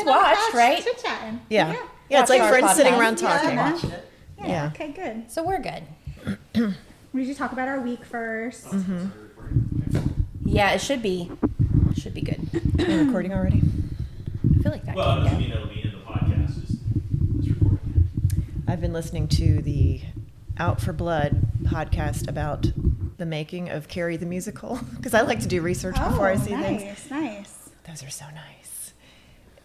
just watched, right? Chit-chatting. Yeah. Yeah, it's like Watch our friends sitting podcast. around talking. Watched it. Yeah. Okay, good. So we're good. We should talk about our week first. Yeah, it should be good. You're recording already? I feel like that Well, came it doesn't down. mean it'll be in the podcast, just it's recording. I've been listening to the Out for Blood podcast about the making of Carrie the musical because I like to do research before I see things. Nice. Those are so nice.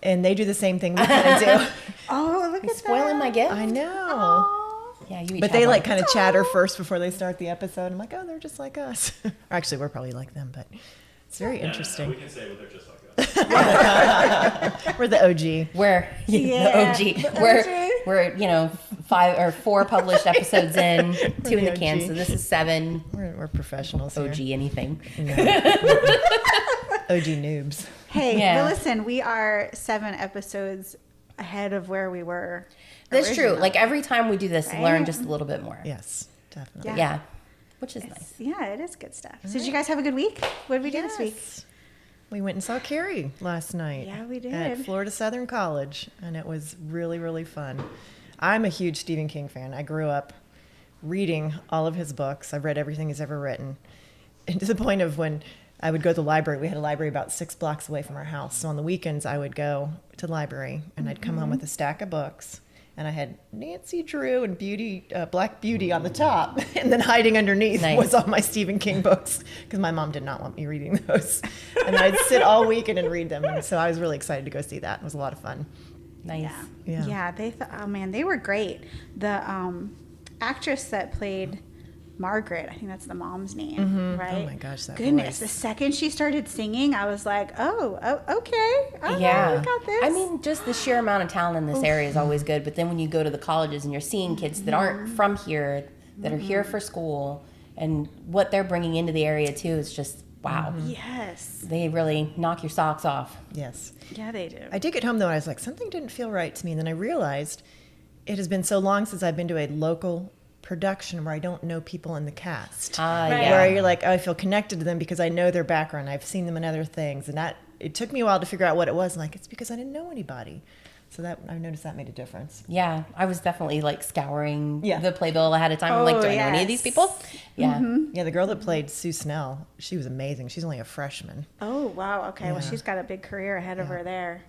And they do the same thing we kind of do. Oh, look You at spoiling that. my gift? I know. Aw. Yeah, you each But have they one. like kind of chatter first before they start the episode. I'm like, oh, they're just like us. Or actually, we're probably like them, but it's very No, interesting. we can say well, they're just like us. We're the OG. We're Yeah, the the OG. We're OG. we're 5 or 4 published episodes in, 2 in the the can, OG. so this is 7. We're professionals here. OG anything. No. OG noobs. Hey, Yeah. but listen, we are 7 episodes ahead of where we were. That's true. originally. Like every time we do this, Right? learn just a little bit more. Yes, definitely. Yeah. Which is It's- nice. Yeah, it is good stuff. So did you guys have a good week? What did we do this week? Yes. We went and saw Carrie last night. Yeah, we At did. Florida Southern College, and it was really, really fun. I'm a huge Stephen King fan. I grew up reading all of his books. I've read everything he's ever written. And to the point of when I would go to the library, we had a library about 6 blocks away from our house. So on the weekends, I would go to the library, and I'd come home with a stack of books. And I had Nancy Drew and Black Beauty on the top, and then hiding underneath Nice. was all my Stephen King books because my mom did not want me reading those. And I'd sit all weekend and read them, and so I was really excited to go see that. It was a lot of fun. Nice. Yeah. Yeah. Oh man, they were great. The actress that played Margaret, I think that's the mom's name, right? Oh my gosh, that Goodness, voice. the second she started singing, I was like, oh, okay. All Yeah. right, we got this. I mean, just the sheer amount of talent in this area is always good. But then when you go to the colleges and you're seeing kids that aren't from here, that are here for school, and what they're bringing into the area too is just wow. yes. They really knock your socks off. Yes. Yeah, they do. I did get home, though, and I was like, something didn't feel right to me. And then I realized it has been so long since I've been to a local production where I don't know people in the cast. Right. Yeah. Where you're like, oh, I feel connected to them because I know their background. I've seen them in other things. And that it took me a while to figure out what it was. And like, it's because I didn't know anybody. So that I noticed that made a difference. Yeah, I was definitely like scouring Yeah. the playbill ahead of time. I'm like, Oh, do I know any of these yes. people? Yeah. Yeah, the girl that played Sue Snell, she was amazing. She's only a freshman. Oh, wow. Okay. Well, Yeah. she's got a big career ahead of her there.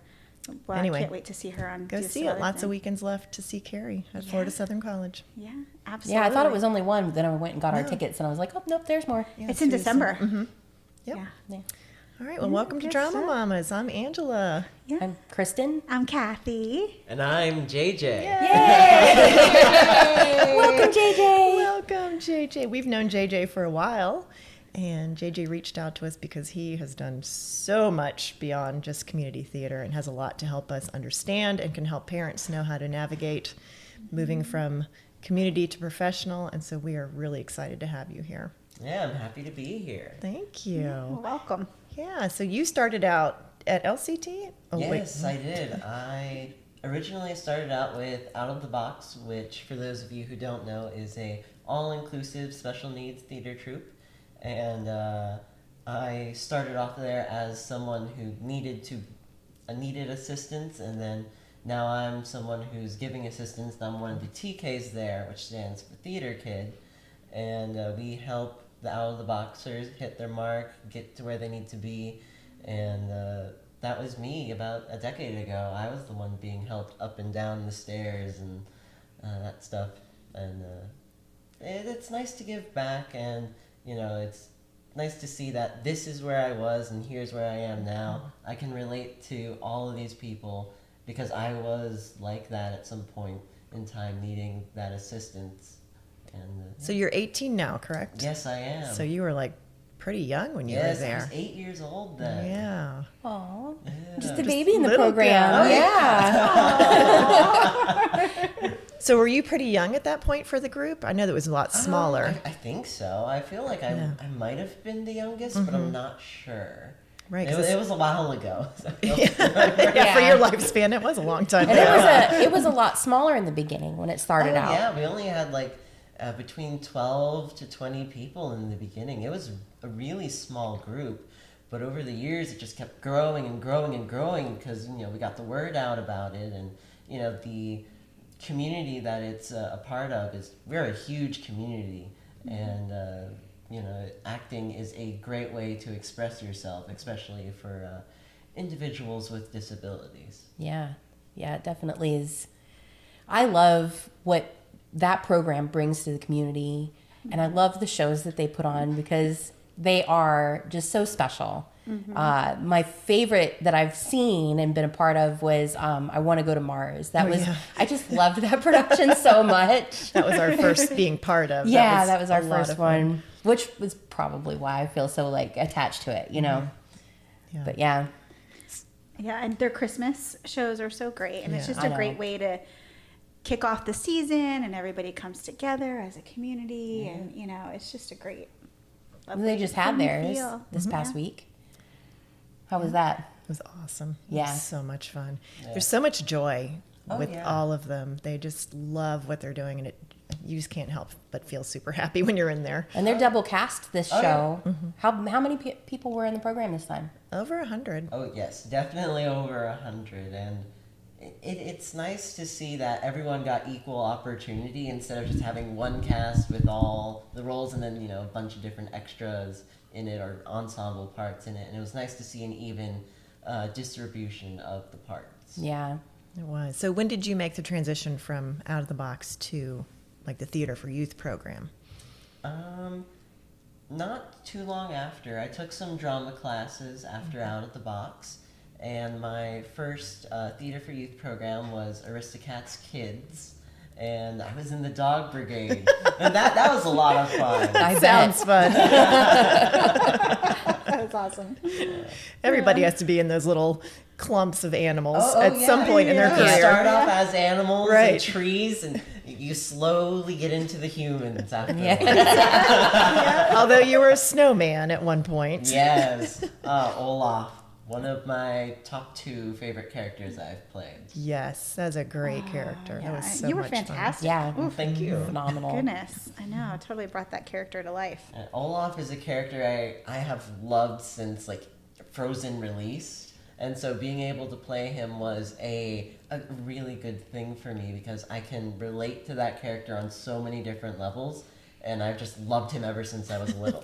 Well, Anyway, I can't wait to see her on Go do see some it. other Lots of things. weekends left to see Carrie at Florida Southern College. Yeah, absolutely. Yeah, I thought it was only one, but then I went and got our tickets, and I was like, oh, nope, there's more. Yeah, It's in seriously. December. Yep. Yeah. Yeah. All right. Well, welcome to good Drama stuff. Mamas. I'm Angela. Yeah. I'm Kristen. I'm Kathy. And I'm JJ. Welcome, JJ. Welcome, JJ. We've known JJ for a while, and JJ reached out to us because he has done so much beyond just community theater and has a lot to help us understand and can help parents know how to navigate moving from community to professional. And so we are really excited to have you here. Yeah, I'm happy to be here. Thank you. Welcome. Yeah, so you started out at LCT? Oh, Yes, I did. I originally started out with Out of the Box, which, for those of you who don't know, is a all-inclusive special needs theater troupe. And I started off there as someone who needed assistance, and then now I'm someone who's giving assistance. And I'm one of the TKs there, which stands for Theater Kid. And we help the Out of the Boxers hit their mark, get to where they need to be, and that was me about a decade ago. I was the one being helped up and down the stairs and that stuff. And it's nice to give back, and it's nice to see that this is where I was and here's where I am now. I can relate to all of these people because I was like that at some point in time, needing that assistance. And So you're 18 now, correct? yes, I am. So you were like pretty young when you were yes, I there. was 8 years old then. Yeah. Aw. Yeah. Just a baby in the little program. girl. Yeah. So were you pretty young at that point for the group? I know that was a lot smaller. I think so. I feel like I might have been the youngest, but I'm not sure. Right. It 'cause was a while ago. So yeah, for Yeah. your lifespan, it was a long time And ago. it was a lot smaller in the beginning when it started out. Yeah, we only had like between 12 to 20 people in the beginning. It was a really small group, But over the years, it just kept growing and growing and growing because, you know, we got the word out about it. And, you know, the community that it's a part of we're a huge community. And, you know, acting is a great way to express yourself, especially for individuals with disabilities. Yeah, it definitely is. I love what that program brings to the community, and I love the shows that they put on because they are just so special. My favorite that I've seen and been a part of was I Want to Go to Mars. I just loved that production so much. That was our first being part of. Yeah, that was our a lot first of fun. one, which was probably why I feel so like attached to it, you know. Yeah. But yeah, and their Christmas shows are so great, and it's Yeah. just I a know. great way to kick off the season, and everybody comes together as a community, and you know, it's just a great. they just had homey theirs feel. this past week. How was that? It was awesome. It Yeah. was so much fun. Yeah. There's so much joy Oh, with yeah. all of them. They just love what they're doing, and you just can't help but feel super happy when you're in there. And they're double cast this Oh, show. How many people were in the program this time? Over 100. Oh yes, definitely over 100, and it's nice to see that everyone got equal opportunity instead of just having one cast with all the roles and then, you know, a bunch of different extras in it or ensemble parts in it. And it was nice to see an even distribution of the parts. Yeah. It was. So when did you make the transition from Out of the Box to like the Theater for Youth program? Not too long after. I took some drama classes after Out of the Box, and my first Theater for Youth program was Aristocats Kids, and I was in the Dog Brigade, and that was a lot of fun. I Sounds bet. fun. That was awesome. Everybody has to be in those little clumps of animals Oh, at some point in their You career. start off as animals Right. and trees, and you slowly get into the humans after Yeah. a while. Although you were a snowman at one point. Yes, Olaf, one of my top 2 favorite characters I've played. Yes, that's a great character. That was so you were much fun. fantastic. Yeah. Thank you. Phenomenal. Goodness, I know. Totally brought that character to life. And Olaf is a character I have loved since like Frozen released, and so being able to play him was a really good thing for me because I can relate to that character on so many different levels, and I've just loved him ever since I was little.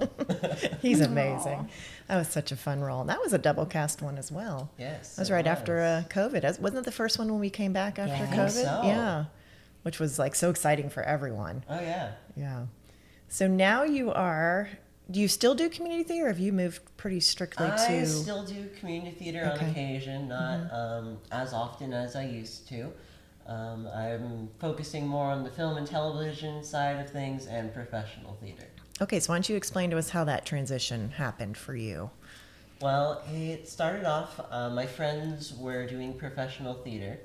He's amazing. That was such a fun role. And that was a double cast one as well. Yes, That was it right was. after COVID. Wasn't it the first one when we came back after Yeah. I COVID? think so. Yeah. Which was like so exciting for everyone. Oh yeah. Yeah. So now do you still do community theater or have you moved pretty strictly I to? still do community theater Okay. on occasion, not as often as I used to. I'm focusing more on the film and television side of things and professional theater. Okay, so why don't you explain to us how that transition happened for you? Well, it started off, my friends were doing professional theater,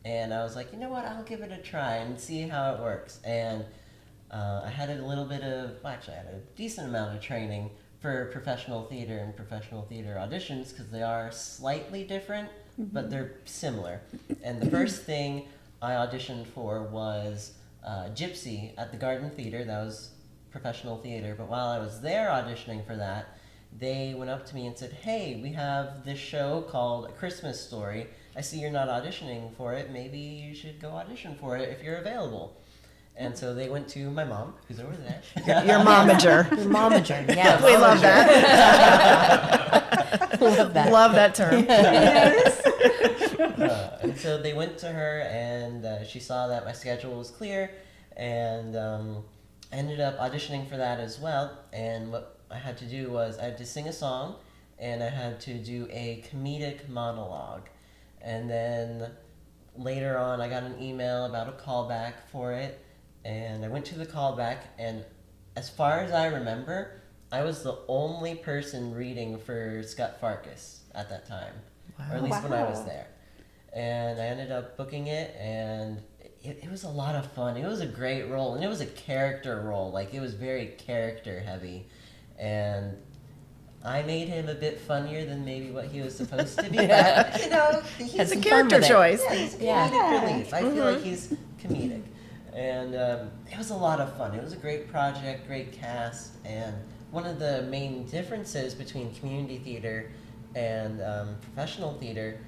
and I was like, you know what, I'll give it a try and see how it works. And I had a little bit of, well, actually I had a decent amount of training for professional theater and professional theater auditions because they are slightly different, but they're similar. And the first thing I auditioned for was Gypsy at the Garden Theater. That was professional theater. But while I was there auditioning for that, they went up to me and said, hey, we have this show called A Christmas Story. I see you're not auditioning for it. Maybe you should go audition for it if you're available. And so they went to my mom, who's over there. Your momager. Your momager. Yeah. We love that. Love that. Love that term. And so they went to her, and she saw that my schedule was clear, and I ended up auditioning for that as well. And what I had to do was I had to sing a song, and I had to do a comedic monologue. And then later on, I got an email about a callback for it, and I went to the callback, and as far as I remember, I was the only person reading for Scott Farkas at that time, or at least when I was Wow. there. And I ended up booking it, and it was a lot of fun. It was a great role, and it was a character role. Like, it was very character heavy, and I made him a bit funnier than maybe what he was supposed to be. But, you know, Had he's some a fun character with it. choice. yeah, he's a Yeah. comedic relief. I feel like he's comedic. And it was a lot of fun. It was a great project, great cast, and one of the main differences between community theater and professional theater,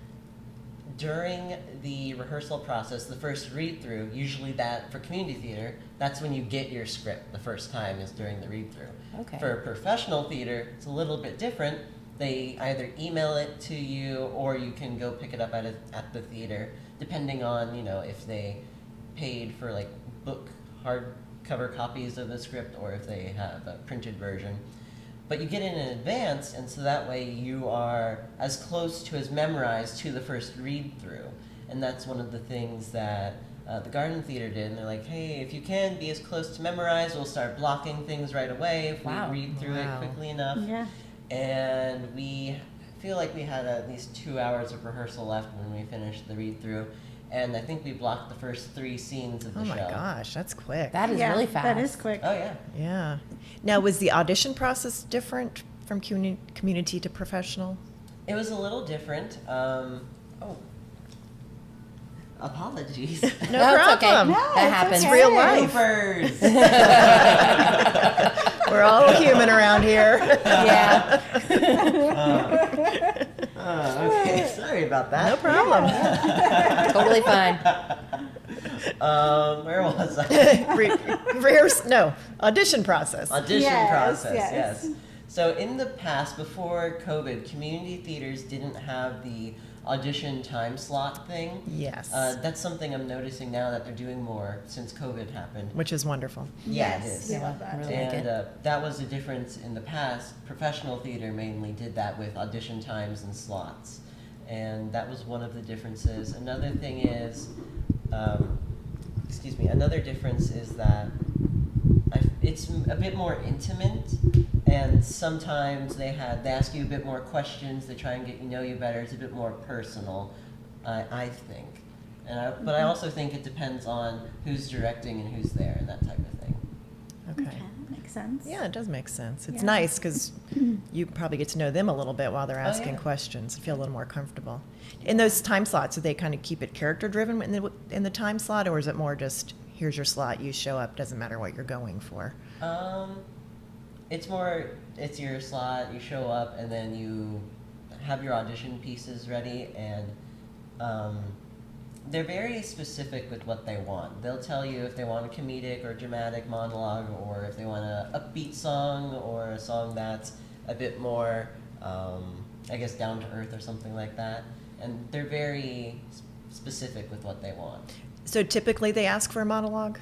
during the rehearsal process, the first read-through, usually that for community theater, that's when you get your script the first time, is during the read-through. Okay. For professional theater, it's a little bit different. They either email it to you or you can go pick it up at the theater, depending on, if they paid for like book hardcover copies of the script or if they have a printed version. But you get it in advance, and so that way you are as close to as memorized to the first read-through. And that's one of the things that the Garden Theater did. And they're like, hey, if you can be as close to memorized, we'll start blocking things right away if Wow. we read through it quickly enough. Yeah. And we feel like we had at least 2 hours of rehearsal left when we finished the read-through. And I think we blocked the first 3 scenes of the Oh show. my gosh, that's quick. That is really fast. That is quick. Oh, yeah. Yeah. Now, was the audition process different from community to professional? It was a little different. Apologies. No it's okay. problem. No, That it's happens. okay. Real life. Bloopers. We're all human around here. Yeah. Okay, sorry about that. No problem. Totally fine. Where was I? Audition process. Audition Yes, process, yes. yes. So in the past, before COVID, community theaters didn't have the audition time slot thing. Yes. That's something I'm noticing now that they're doing more since COVID happened. Which is wonderful. Yeah, Yes, it is. we love that. Really like And it. that was a difference in the past. Professional theater mainly did that with audition times and slots. And that was one of the differences. Another thing is, another difference is that it's a bit more intimate, and sometimes they ask you a bit more questions. They try and get you better. It's a bit more personal, I think. But I also think it depends on who's directing and who's there and that type of thing. Okay. That makes sense. Yeah, it does make sense. It's Yeah. nice because you probably get to know them a little bit while they're asking yeah. questions and feel a little more comfortable. In those time slots, do they kind of keep it character driven in the time slot, or is it more just here's your slot, you show up, doesn't matter what you're going for? It's your slot, you show up, and then you have your audition pieces ready, and they're very specific with what they want. They'll tell you if they want a comedic or dramatic monologue, or if they want an upbeat song, or a song that's a bit more, down to earth or something like that. And they're very specific with what they want. So typically they ask for a monologue?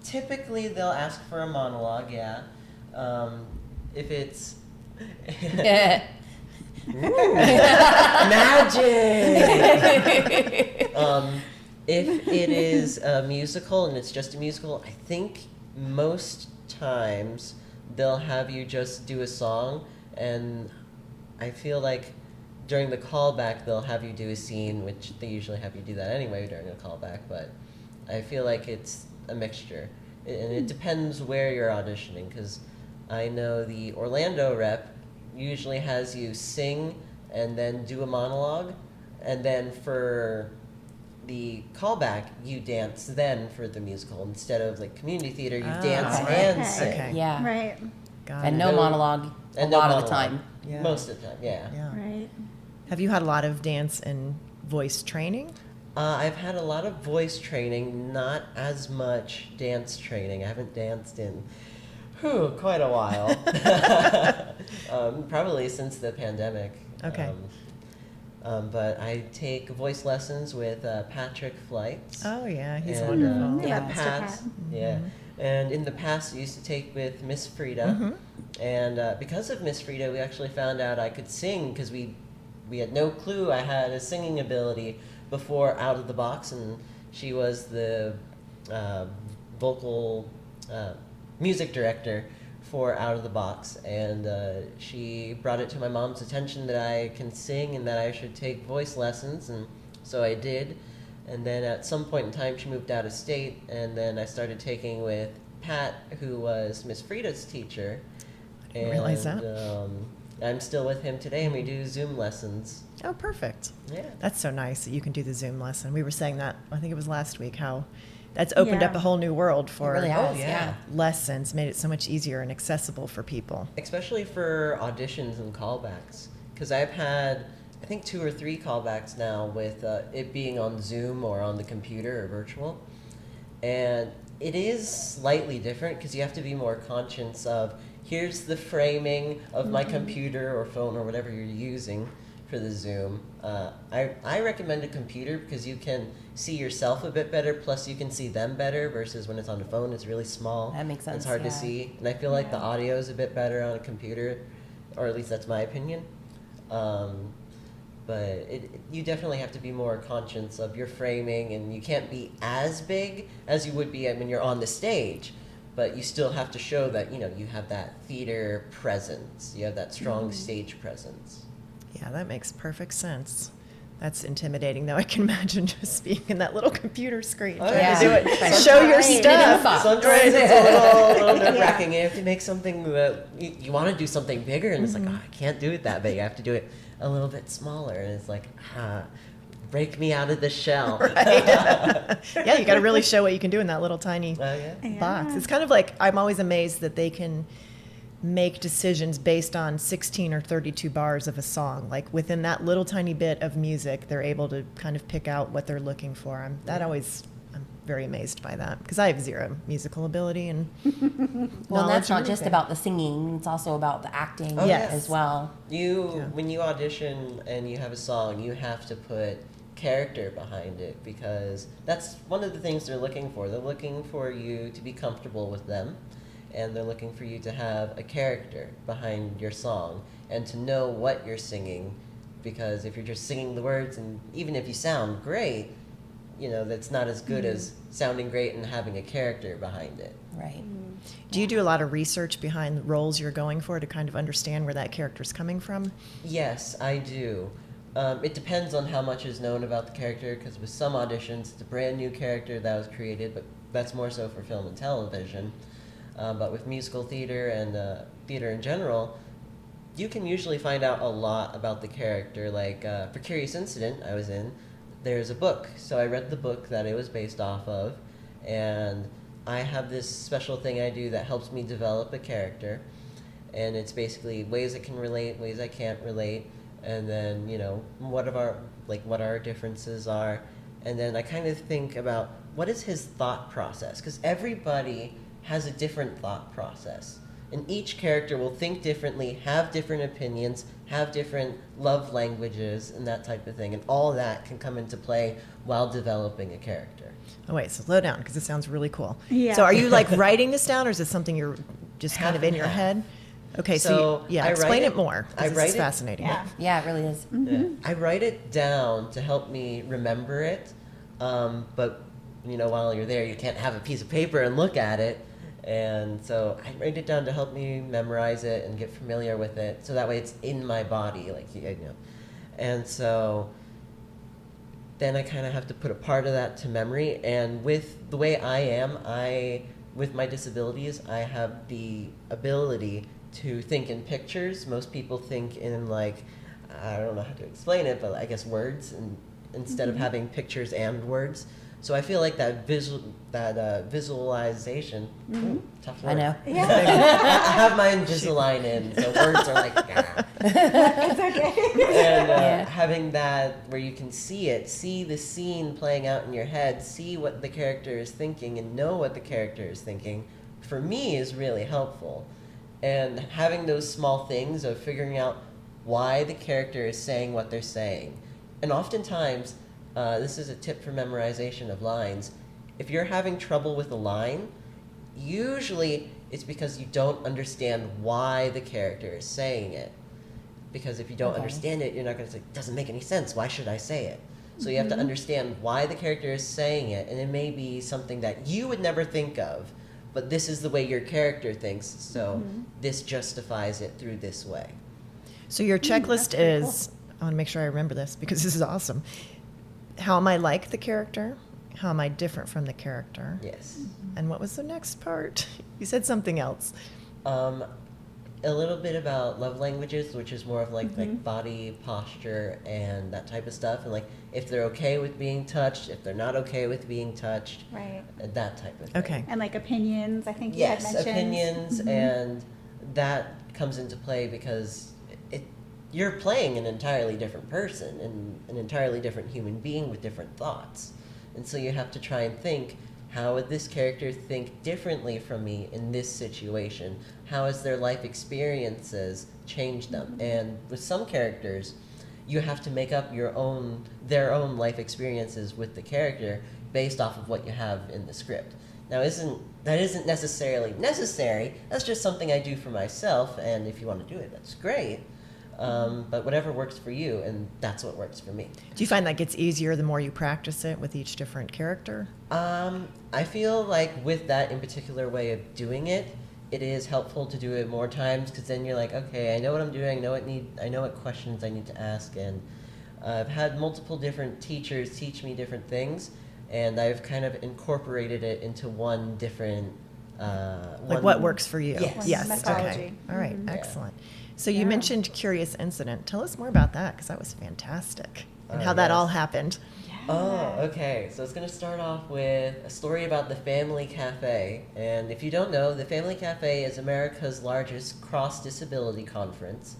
Typically, they'll ask for a monologue, yeah. If it's... Yeah. Magic! If it is a musical and it's just a musical, I think most times they'll have you just do a song, and I feel like during the callback they'll have you do a scene, which they usually have you do that anyway during a callback, but I feel like it's a mixture. And it depends where you're auditioning, because I know the Orlando rep usually has you sing and then do a monologue, and then for the callback you dance then for the musical. Instead of like community theater, you dance right. and Okay. sing. Okay. Yeah. Right. Got And it. no monologue a And no lot of the monologue. time. Yeah. Most of the time, yeah. Yeah. Right. Have you had a lot of dance and voice training? I've had a lot of voice training, not as much dance training. I haven't danced in quite a while. Probably since the pandemic. Okay. But I take voice lessons with Patrick Flights. Oh yeah, he's And, wonderful. in Yeah, the Mr. past, Pat. yeah. And in the past, I used to take with Miss Frida. Mhm. And because of Miss Frida, we actually found out I could sing, because we had no clue I had a singing ability before Out of the Box, and she was the vocal music director for Out of the Box, and she brought it to my mom's attention that I can sing and that I should take voice lessons, and so I did. And then at some point in time, she moved out of state, and then I started taking with Pat, who was Miss Frida's teacher. I didn't realize that. I'm still with him today, and we do Zoom lessons. Oh, perfect. Yeah. That's so nice that you can do the Zoom lesson. We were saying that, I think it was last week, how that's opened Yeah. up a whole new world for really has, yeah. yeah. lessons, made it so much easier and accessible for people. Especially for auditions and callbacks, because I've had I think 2 or 3 callbacks now with it being on Zoom or on the computer or virtual, and it is slightly different because you have to be more conscious of here's the framing of my computer or phone or whatever you're using for the Zoom. I recommend a computer because you can see yourself a bit better, plus you can see them better versus when it's on the phone, it's really small. That makes sense, It's hard yeah. to see. And I feel like the audio is a bit better on a computer, or at least that's my opinion. But you definitely have to be more conscious of your framing, and you can't be as big as you would be when you're on the stage. But you still have to show that, you have that theater presence. You have that strong stage presence. Yeah, that makes perfect sense. That's intimidating, though. I can imagine just being in that little computer screen trying yeah. to do it. Right. Show your Right. stuff. Sometimes it's a little nerve-wracking. You have to make something that you want to do something bigger, and it's like, I can't do it that big. I have to do it a little bit smaller, and it's like, break me out of the shell. Yeah, you got to really show what you can do in that little tiny Yeah. box. It's kind of like, I'm always amazed that they can make decisions based on 16 or 32 bars of a song. Like within that little tiny bit of music, they're able to kind of pick out what they're looking for. I'm very amazed by that because I have zero musical ability and Well, and that's knowledge not of just anything. about the singing, it's also about the acting Yes. as well. When you audition and you have a song, you have to put character behind it, because that's one of the things they're looking for. They're looking for you to be comfortable with them, and they're looking for you to have a character behind your song and to know what you're singing, because if you're just singing the words, and even if you sound great, that's not as good as sounding great and having a character behind it. Right. Do you do a lot of research behind the roles you're going for to kind of understand where that character's coming from? Yes, I do. It depends on how much is known about the character, because with some auditions, it's a brand new character that was created, but that's more so for film and television. But with musical theater and theater in general, you can usually find out a lot about the character. Like for Curious Incident I was in, there's a book. So I read the book that it was based off of, and I have this special thing I do that helps me develop a character. And it's basically ways I can relate, ways I can't relate, and then, what our differences are. And then I kind of think about what is his thought process, because everybody has a different thought process. And each character will think differently, have different opinions, have different love languages, and that type of thing. And all that can come into play while developing a character. Oh, wait, so slow down because it sounds really cool. Yeah. So are you like writing this down, or is this something you're just kind of in your head? Okay, So I write explain it- it more. 'Cause I this write is it- fascinating. Yeah. Yeah, it really is. Yeah. I write it down to help me remember it, but while you're there, you can't have a piece of paper and look at it, and so I write it down to help me memorize it and get familiar with it, so that way it's in my body, and so then I kind of have to put a part of that to memory. And with the way I am, with my disabilities, I have the ability to think in pictures. Most people think in I don't know how to explain it, but I guess words, and instead of having pictures and words. So I feel like that visualization. Ooh, tough word. I know. Yeah. I have my Invisalign in, so words are like. It's okay. And having that where you can see the scene playing out in your head, see what the character is thinking, and know what the character is thinking, for me is really helpful. And having those small things of figuring out why the character is saying what they're saying. And oftentimes, this is a tip for memorization of lines. If you're having trouble with a line, usually it's because you don't understand why the character is saying it. Because if you don't understand it, you're not going to say, it doesn't make any sense, why should I say it? So you have to understand why the character is saying it, and it may be something that you would never think of, but this is the way your character thinks, so this justifies it through this way. So your checklist is, I want to make sure I remember this because this is awesome. How am I like the character? How am I different from the character? Yes. And what was the next part? You said something else. A a little bit about love languages, which is more of like body posture and that type of stuff, and like if they're okay with being touched, if they're not okay with being touched, Right. that type of thing. Okay. And like opinions, I think you Yes, had mentioned. opinions, and that comes into play because you're playing an entirely different person and an entirely different human being with different thoughts. And so you have to try and think, how would this character think differently from me in this situation? How has their life experiences changed them? And with some characters, you have to make up their own life experiences with the character based off of what you have in the script. Now, that isn't necessarily necessary. That's just something I do for myself, and if you want to do it, that's great. But whatever works for you, and that's what works for me. Do you find that gets easier the more you practice it with each different character? I feel like with that in particular way of doing it, it is helpful to do it more times, because then you're like, okay, I know what I'm doing, I know what questions I need to ask, and I've had multiple different teachers teach me different things, and I've kind of incorporated it into one different Like what works for you? Yes. Yes. Methodology. Okay. All right. Mhm. Excellent. So you Yeah. mentioned Curious Incident. Tell us more about that, because that was fantastic, and how that yes. all happened. Oh, okay. So it's going to start off with a story about the Family Cafe. And if you don't know, the Family Cafe is America's largest cross-disability conference.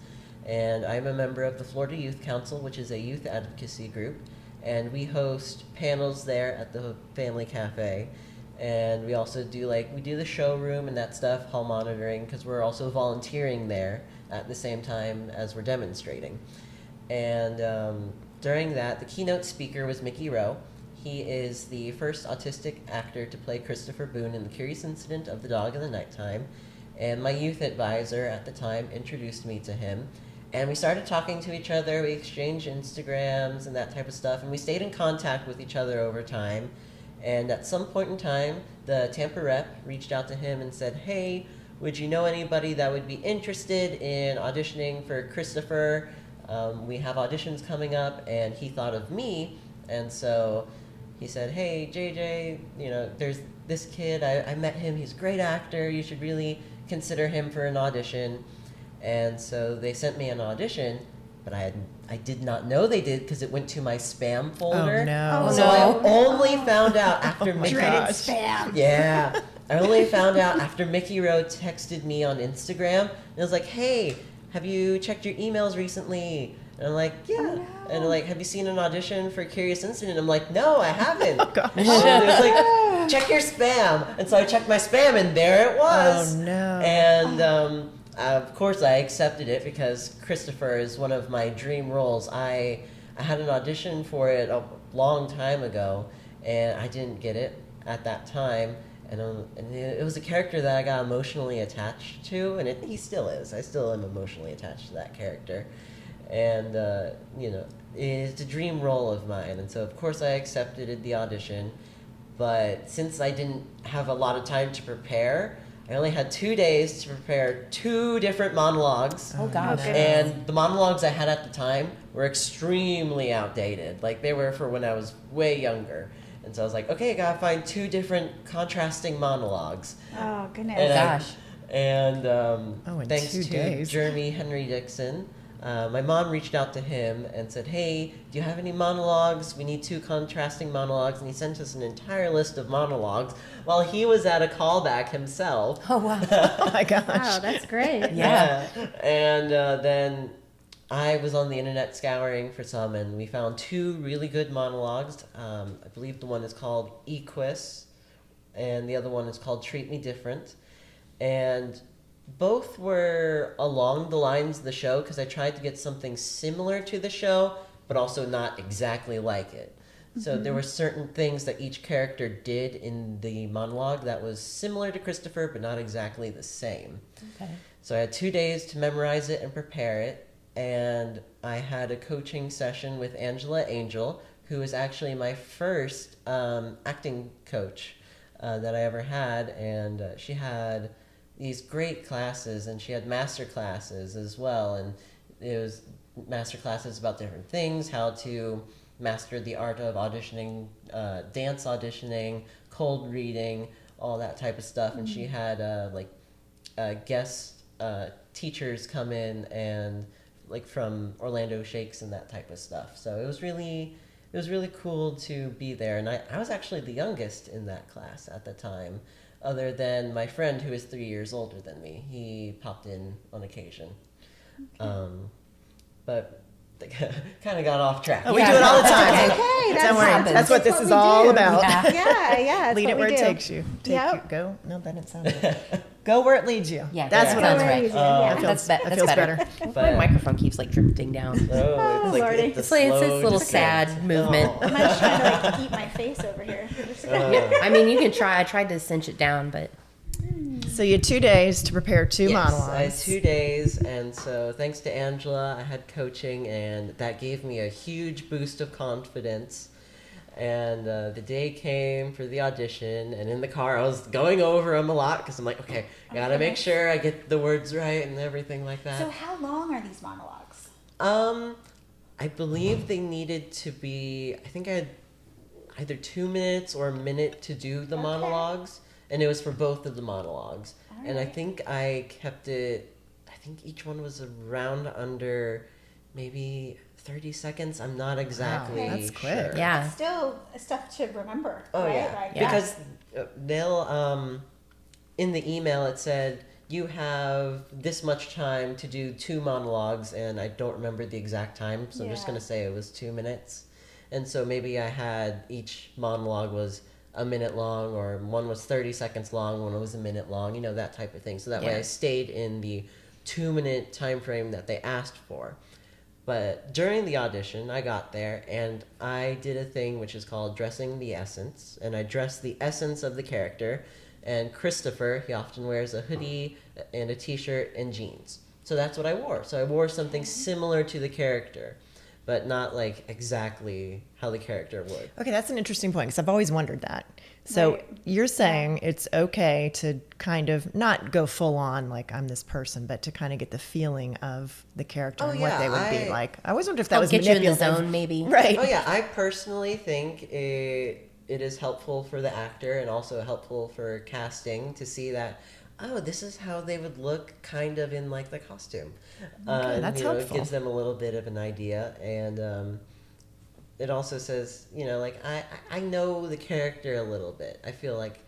And I'm a member of the Florida Youth Council, which is a youth advocacy group. And we host panels there at the Family Cafe. And we also do we do the showroom and that stuff, hall monitoring, because we're also volunteering there at the same time as we're demonstrating. And during that, the keynote speaker was Mickey Rowe. He is the first autistic actor to play Christopher Boone in The Curious Incident of the Dog in the Nighttime. And my youth advisor at the time introduced me to him. And we started talking to each other. We exchanged Instagrams and that type of stuff. And we stayed in contact with each other over time. And at some point in time, the Tampa rep reached out to him and said, hey, would you know anybody that would be interested in auditioning for Christopher? We have auditions coming up, and he thought of me, and so he said, hey, JJ, there's this kid, I met him, he's a great actor, you should really consider him for an audition. And so they sent me an audition, but I did not know they did, because it went to my spam folder. Oh, no. So I only found out after Mickey... Dreaded gosh. spam. Yeah. I only found out after Mickey Rowe texted me on Instagram, and it was like, hey, have you checked your emails recently? And I'm like, yeah. Oh, no. And like, have you seen an audition for Curious Incident? I'm like, no, I haven't. Oh, gosh. And it was like, check your spam. And so I checked my spam, and there it was. Oh, no. And of course I accepted it, because Christopher is one of my dream roles. I had an audition for it a long time ago, and I didn't get it at that time. And it was a character that I got emotionally attached to, and he still is. I still am emotionally attached to that character. And, it's a dream role of mine. And so, of course, I accepted the audition. But since I didn't have a lot of time to prepare, I only had 2 days to prepare 2 different monologues. Oh, gosh. Okay. And the monologues I had at the time were extremely outdated. Like, they were for when I was way younger. And so I was like, okay, I gotta find 2 different contrasting monologues. Oh, goodness. And Gosh. In thanks 2 to days. Jeremy Henry Dixon, my mom reached out to him and said, hey, do you have any monologues? We need 2 contrasting monologues. And he sent us an entire list of monologues while he was at a callback himself. Oh, wow. Oh, my gosh. Wow, that's great. Yeah. And then I was on the internet scouring for some, and we found 2 really good monologues. I believe the one is called Equus, and the other one is called Treat Me Different. And both were along the lines of the show, because I tried to get something similar to the show, but also not exactly like it. So there were certain things that each character did in the monologue that was similar to Christopher, but not exactly the same. Okay. So I had 2 days to memorize it and prepare it. And I had a coaching session with Angela Angel, who was actually my first acting coach that I ever had. And she had these great classes, and she had master classes as well. And it was master classes about different things, how to master the art of auditioning, dance auditioning, cold reading, all that type of stuff. And she had guest teachers come in and like from Orlando Shakes and that type of stuff. So it was really cool to be there. And I was actually the youngest in that class at the time, other than my friend who is 3 years older than me. He popped in on occasion. But kind of got off track. Oh, we do it all the time. Okay, Don't worry. happens. That's what this That's is what we all do. about. Yeah. Lead it where it takes you. Go. No, that didn't sound good. Go where it leads you. Yeah, That's yeah. what Sounds I right. meant. Yeah. That feels better. My But- microphone keeps like drifting down. Oh, it's like Lordy. It's like it's this slow little descent. sad movement. I'm just trying to like eat my face over here. I mean, you can try. I tried to cinch it down, but So you had 2 days to prepare two monologues. I had 2 days, and so thanks to Angela, I had coaching, and that gave me a huge boost of confidence. And the day came for the audition, and in the car I was going over them a lot because I'm like, okay, gotta make sure I get the words right and everything like that. So how long are these monologues? I believe they needed to be, I think I had either 2 minutes or a minute to do the monologues, and it was for both of the monologues. And I think I kept it, I think each one was around under maybe 30 seconds. I'm not exactly that's quick. sure. yeah. Still stuff to remember. Oh, right? yeah. Like, Because they'll, in the email it said, you have this much time to do 2 monologues, and I don't remember the exact time, so I'm just Yeah. going to say it was 2 minutes. And so maybe I had each monologue was a minute long, or one was 30 seconds long, one was a minute long, you know, that type of thing. So that way Yeah. I stayed in the 2-minute time frame that they asked for. But during the audition, I got there and I did a thing which is called dressing the essence. And I dressed the essence of the character. And Christopher, he often wears a hoodie and a t-shirt and jeans. So that's what I wore. So I wore something similar to the character, but not like exactly how the character would. Okay, that's an interesting point because I've always wondered that. So Right. you're saying it's okay to kind of not go full on like I'm this person, but to kind of get the feeling of the character Oh, and what yeah, they would be I- like. I always wondered if that Help was get you in the manipulative. zone, maybe. Right. Oh yeah, I personally think it is helpful for the actor and also helpful for casting to see that, oh, this is how they would look kind of in like the costume. that's It helpful. gives them a little bit of an idea, and it also says, like I know the character a little bit. I feel like,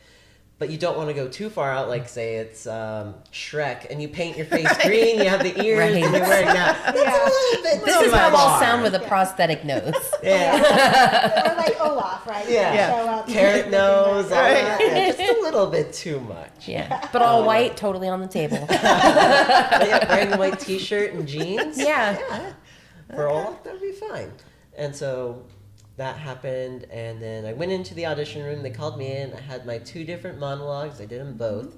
but you don't want to go too far out, like say it's Shrek, and you paint your face green, you have the ears, Right. and you're wearing that. That's a little bit This too is how much. I'll sound with a prosthetic nose. Yeah. Or like Olaf, right? Yeah. Show up. Carrot nose, all Right. that. Yeah, just a little bit too much. Yeah, but all white, totally on the table. But yeah, wearing a white t-shirt and jeans. Yeah. For Olaf, that would be fine. And so that happened, and then I went into the audition room. They called me in. I had my 2 different monologues. I did them both.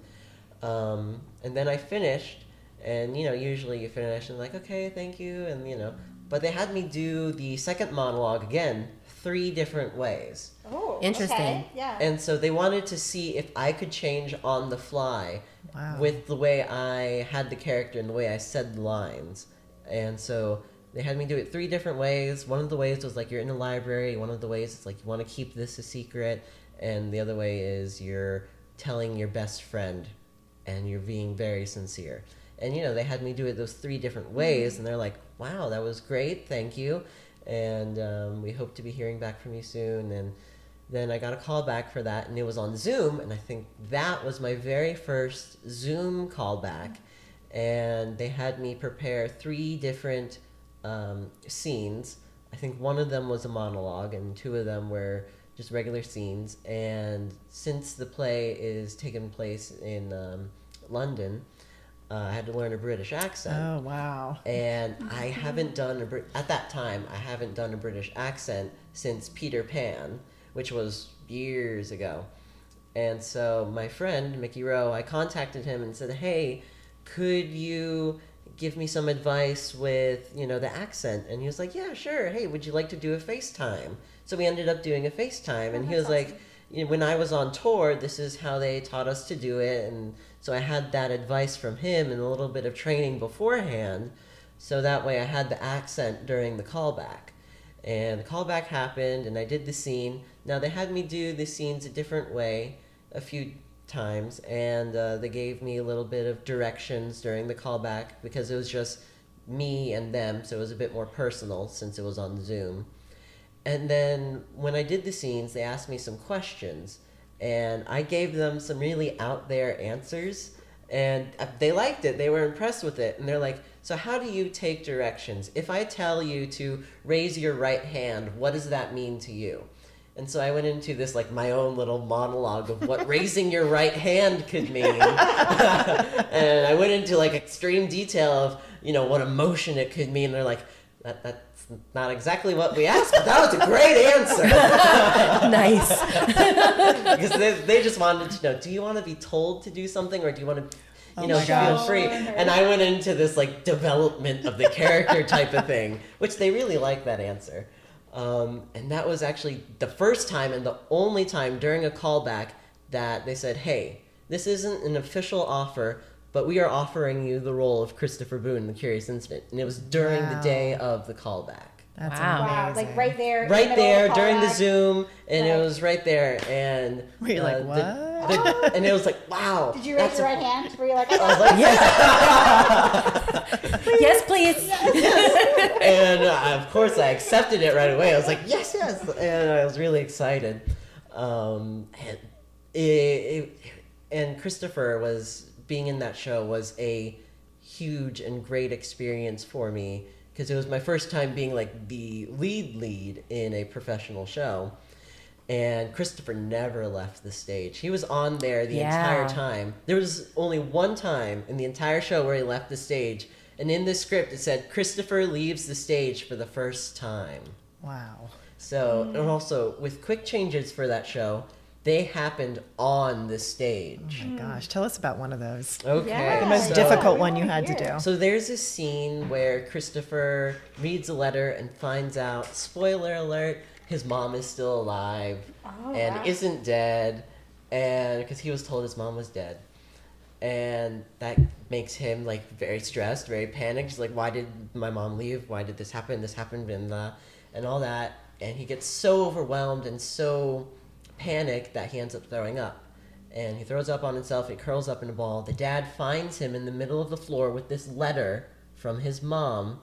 And then I finished, and usually you finish and like, okay, thank you, and but they had me do the second monologue again 3 different ways. Oh, Interesting. Okay. Yeah. And so they wanted to see if I could change on the fly Wow. with the way I had the character and the way I said the lines. And so they had me do it 3 different ways. One of the ways was like you're in a library. One of the ways is like you want to keep this a secret. And the other way is you're telling your best friend and you're being very sincere. And they had me do it those 3 different ways. And they're like, wow, that was great. Thank you. And we hope to be hearing back from you soon. And then I got a call back for that, and it was on Zoom, and I think that was my very first Zoom callback. And they had me prepare 3 different scenes. I think one of them was a monologue, and 2 of them were just regular scenes. And since the play is taking place in London, I had to learn a British accent. Oh, wow. And I haven't done at that time, I haven't done a British accent since Peter Pan, which was years ago. And so my friend, Mickey Rowe, I contacted him and said, hey, could you give me some advice with, the accent? And he was like, yeah, sure. Hey, would you like to do a FaceTime? So we ended up doing a FaceTime, and he was like, when I was on tour, this is how they taught us to do it. And so I had that advice from him and a little bit of training beforehand. So that way I had the accent during the callback. And the callback happened, and I did the scene. Now, they had me do the scenes a different way a few times, and they gave me a little bit of directions during the callback because it was just me and them, so it was a bit more personal since it was on Zoom. And then when I did the scenes, they asked me some questions, and I gave them some really out there answers, and they liked it. They were impressed with it, and they're like, so how do you take directions? If I tell you to raise your right hand, what does that mean to you? And so I went into this, like, my own little monologue of what raising your right hand could mean. And I went into, like, extreme detail of, you know, what emotion it could mean. They're like, that's not exactly what we asked, but that was a great answer. Nice. Because they just wanted to know, do you want to be told to do something, or do you want to, Oh you know, my feel gosh. free? And I went into this, like, development of the character type of thing, which they really liked that answer. And that was actually the first time and the only time during a callback that they said, hey, this isn't an official offer, but we are offering you the role of Christopher Boone in The Curious Incident. And it was during the day of the callback. That's Wow. Wow, amazing. like right there. in Right the middle there of the during the callback. Zoom, and it Right. was right there. And Were you like, what? and it was like, wow. Did you raise that's your a- right hand? Were you like, I was like, Yes, please. and of course I accepted it right away. I was like, yes, yes, and I was really excited. And Christopher was being in that show was a huge and great experience for me because it was my first time being like the lead in a professional show. And Christopher never left the stage. He was on there the entire time. There was only one time in the entire show where he left the stage. And in the script, it said, Christopher leaves the stage for the first time. Wow. So, and also, with quick changes for that show, they happened on the stage. Oh my gosh. Tell us about one of those. Okay. Yeah. The most So- difficult we one you wanna had to hear. do. So there's a scene where Christopher reads a letter and finds out, spoiler alert, his mom is still alive and wow. isn't dead, and because he was told his mom was dead. And that makes him like very stressed, very panicked. He's like, why did my mom leave? Why did this happen? This happened and all that. And he gets so overwhelmed and so panicked that he ends up throwing up. And he throws up on himself, he curls up in a ball. The dad finds him in the middle of the floor with this letter from his mom.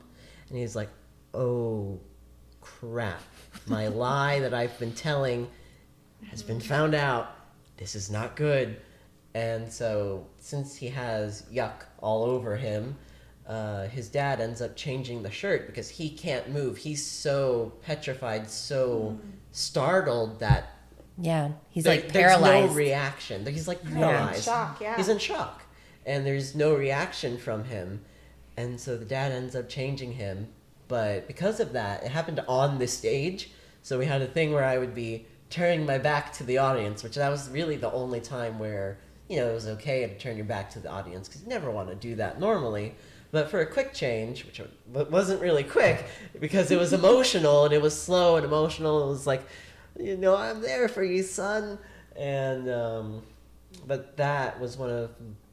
And he's like, oh, crap. My lie that I've been telling has been found out. This is not good. And so, since he has yuck all over him, his dad ends up changing the shirt because he can't move. He's so petrified, so startled that Yeah, he's there- like there's paralyzed. no reaction. He's like paralyzed. Shock, yeah. He's in shock. And there's no reaction from him. And so the dad ends up changing him. But because of that, it happened on the stage. So we had a thing where I would be turning my back to the audience, which that was really the only time where, you know, it was okay to turn your back to the audience because you never want to do that normally. But for a quick change, which wasn't really quick because it was emotional and it was slow and emotional, it was like, you know, I'm there for you, son. And, but that was one of,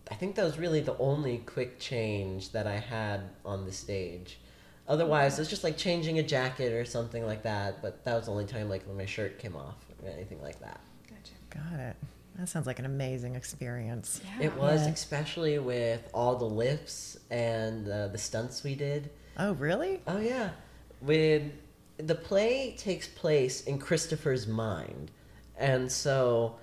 I think that was really the only quick change that I had on the stage. Otherwise, it was just like changing a jacket or something like that. But that was the only time, like when my shirt came off or anything like that. Got it. That sounds like an amazing experience. It was, Yeah. especially with all the lifts and the stunts we did. Oh, really? Oh yeah, when the play takes place in Christopher's mind, and so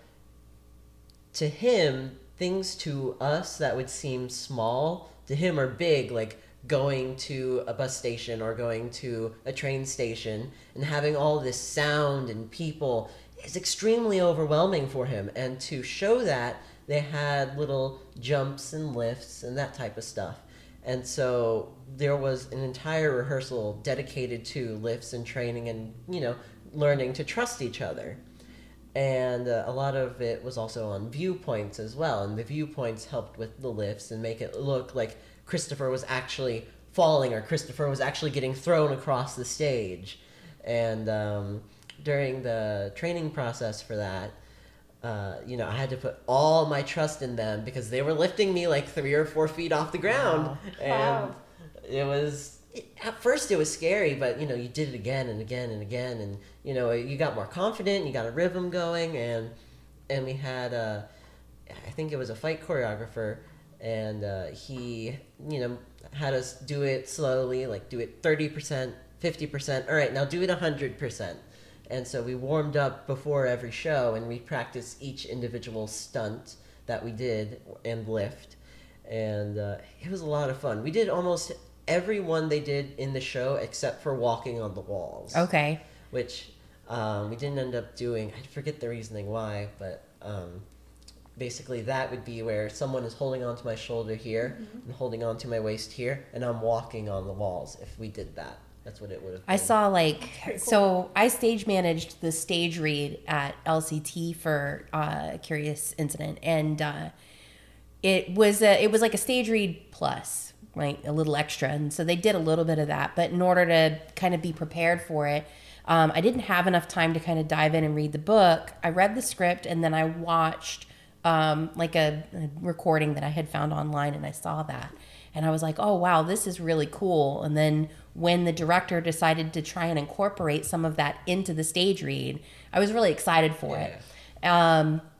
to him, things to us that would seem small to him are big, like going to a bus station or going to a train station and having all this sound and people is extremely overwhelming for him. And to show that, they had little jumps and lifts and that type of stuff. And so there was an entire rehearsal dedicated to lifts and training and, you know, learning to trust each other. And a lot of it was also on viewpoints as well. And the viewpoints helped with the lifts and make it look like Christopher was actually falling or Christopher was actually getting thrown across the stage. And during the training process for that, you know, I had to put all my trust in them because they were lifting me like 3 or 4 feet off the ground. Wow. And Wow. it was, at first it was scary, but, you know, you did it again and again and again. And, you know, you got more confident, you got a rhythm going. And we had I think it was a fight choreographer, and he, had us do it slowly, like do it 30%, 50%. All right, now do it 100%. And so we warmed up before every show, and we practiced each individual stunt that we did and lift. And it was a lot of fun. We did almost every one they did in the show except for walking on the walls. Okay. Which we didn't end up doing. I forget the reasoning why, but basically that would be where someone is holding onto my shoulder here and holding onto my waist here, and I'm walking on the walls. If we did that, that's what it would have been. I saw so I stage managed the stage read at LCT for Curious Incident, and it was like a stage read plus, right, a little extra, and so they did a little bit of that. But in order to kind of be prepared for it, I didn't have enough time to kind of dive in and read the book. I read the script, and then I watched like a recording that I had found online, and I saw that, and I was like, oh wow, this is really cool. And then when the director decided to try and incorporate some of that into the stage read, I was really excited for it.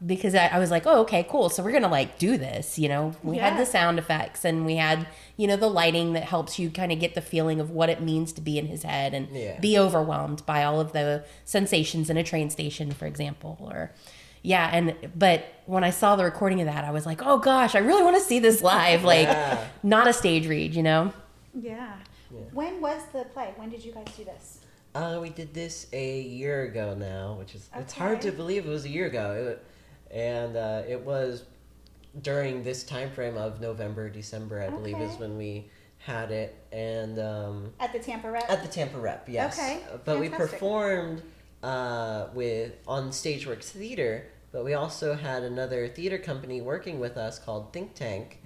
Because I was like, oh, okay, cool. So we're going to like do this, we had the sound effects, and we had, the lighting that helps you kind of get the feeling of what it means to be in his head and be overwhelmed by all of the sensations in a train station, for example, but when I saw the recording of that, I was like, oh gosh, I really want to see this live, like not a stage read, Yeah. When was the play? When did you guys do this? We did this a year ago now, which is it's Okay. hard to believe it was a year ago, it was during this time frame of November, December, I believe, is when we had it, and At the Tampa Rep? at the Tampa Rep, yes. Okay, But we fantastic. performed on Stageworks Theater, but we also had another theater company working with us called Think Tank.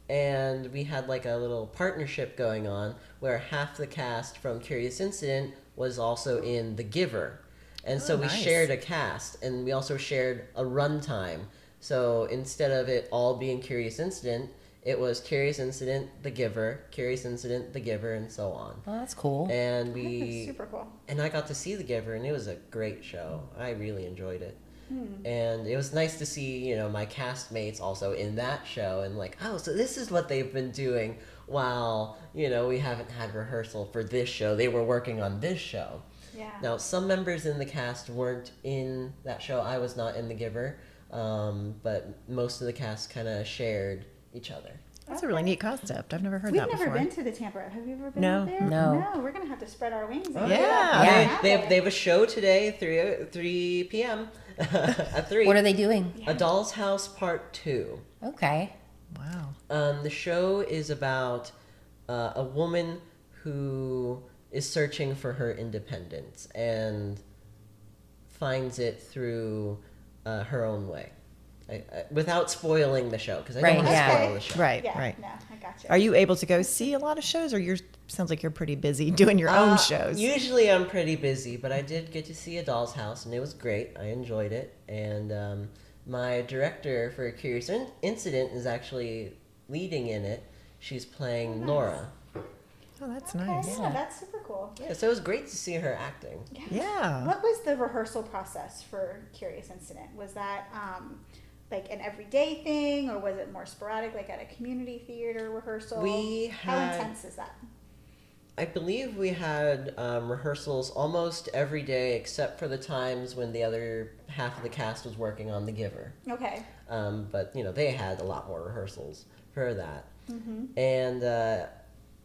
And we had like a little partnership going on where half the cast from Curious Incident was also in The Giver. And so we nice. shared a cast, and we also shared a runtime. So instead of it all being Curious Incident, it was Curious Incident, The Giver, Curious Incident, The Giver, and so on. Oh, that's cool. And That's super cool. I got to see The Giver, and it was a great show. I really enjoyed it. And it was nice to see, my castmates also in that show, and like, oh, so this is what they've been doing while, we haven't had rehearsal for this show. They were working on this show. Yeah. Now, some members in the cast weren't in that show. I was not in The Giver, but most of the cast kind of shared each other. That's a really neat concept. I've never heard We've that never before. been to the Tampa Rep. Have you ever been No. out there? No. We're going to have to spread our wings. Oh, and yeah. get out Yeah. there. They have a show today, 3 p.m. at 3. What are they doing? A Doll's House Part 2. Okay. Wow. The show is about a woman who is searching for her independence and finds it through her own way. Without spoiling the show, because I don't Right, want to yeah. spoil the show. Right, Yeah, right. no, I got you. Are you able to go see a lot of shows, or sounds like you're pretty busy doing your own shows? Usually I'm pretty busy, but I did get to see A Doll's House, and it was great. I enjoyed it. And my director for Curious Incident is actually leading in it. She's playing nice. Nora. Oh, that's Okay, nice. yeah, that's super cool. Yeah, so it was great to see her acting. Yeah. What was the rehearsal process for Curious Incident? Was that like an everyday thing, or was it more sporadic, like at a community theater rehearsal? How intense is that? I believe we had rehearsals almost every day, except for the times when the other half of the cast was working on The Giver. Okay. But they had a lot more rehearsals for that, Mm-hmm. and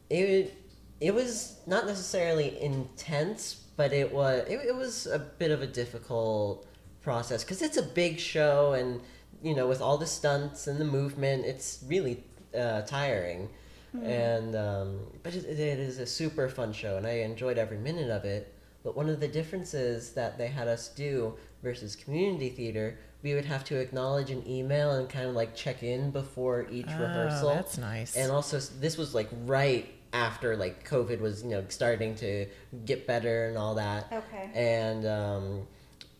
it was not necessarily intense, but it was a bit of a difficult process because it's a big show, and with all the stunts and the movement, it's really tiring. And but it is a super fun show, and I enjoyed every minute of it. But one of the differences that they had us do versus community theater, we would have to acknowledge an email and kind of like check in before each rehearsal. That's nice. And also, this was like right after like COVID was starting to get better and all that. Okay. And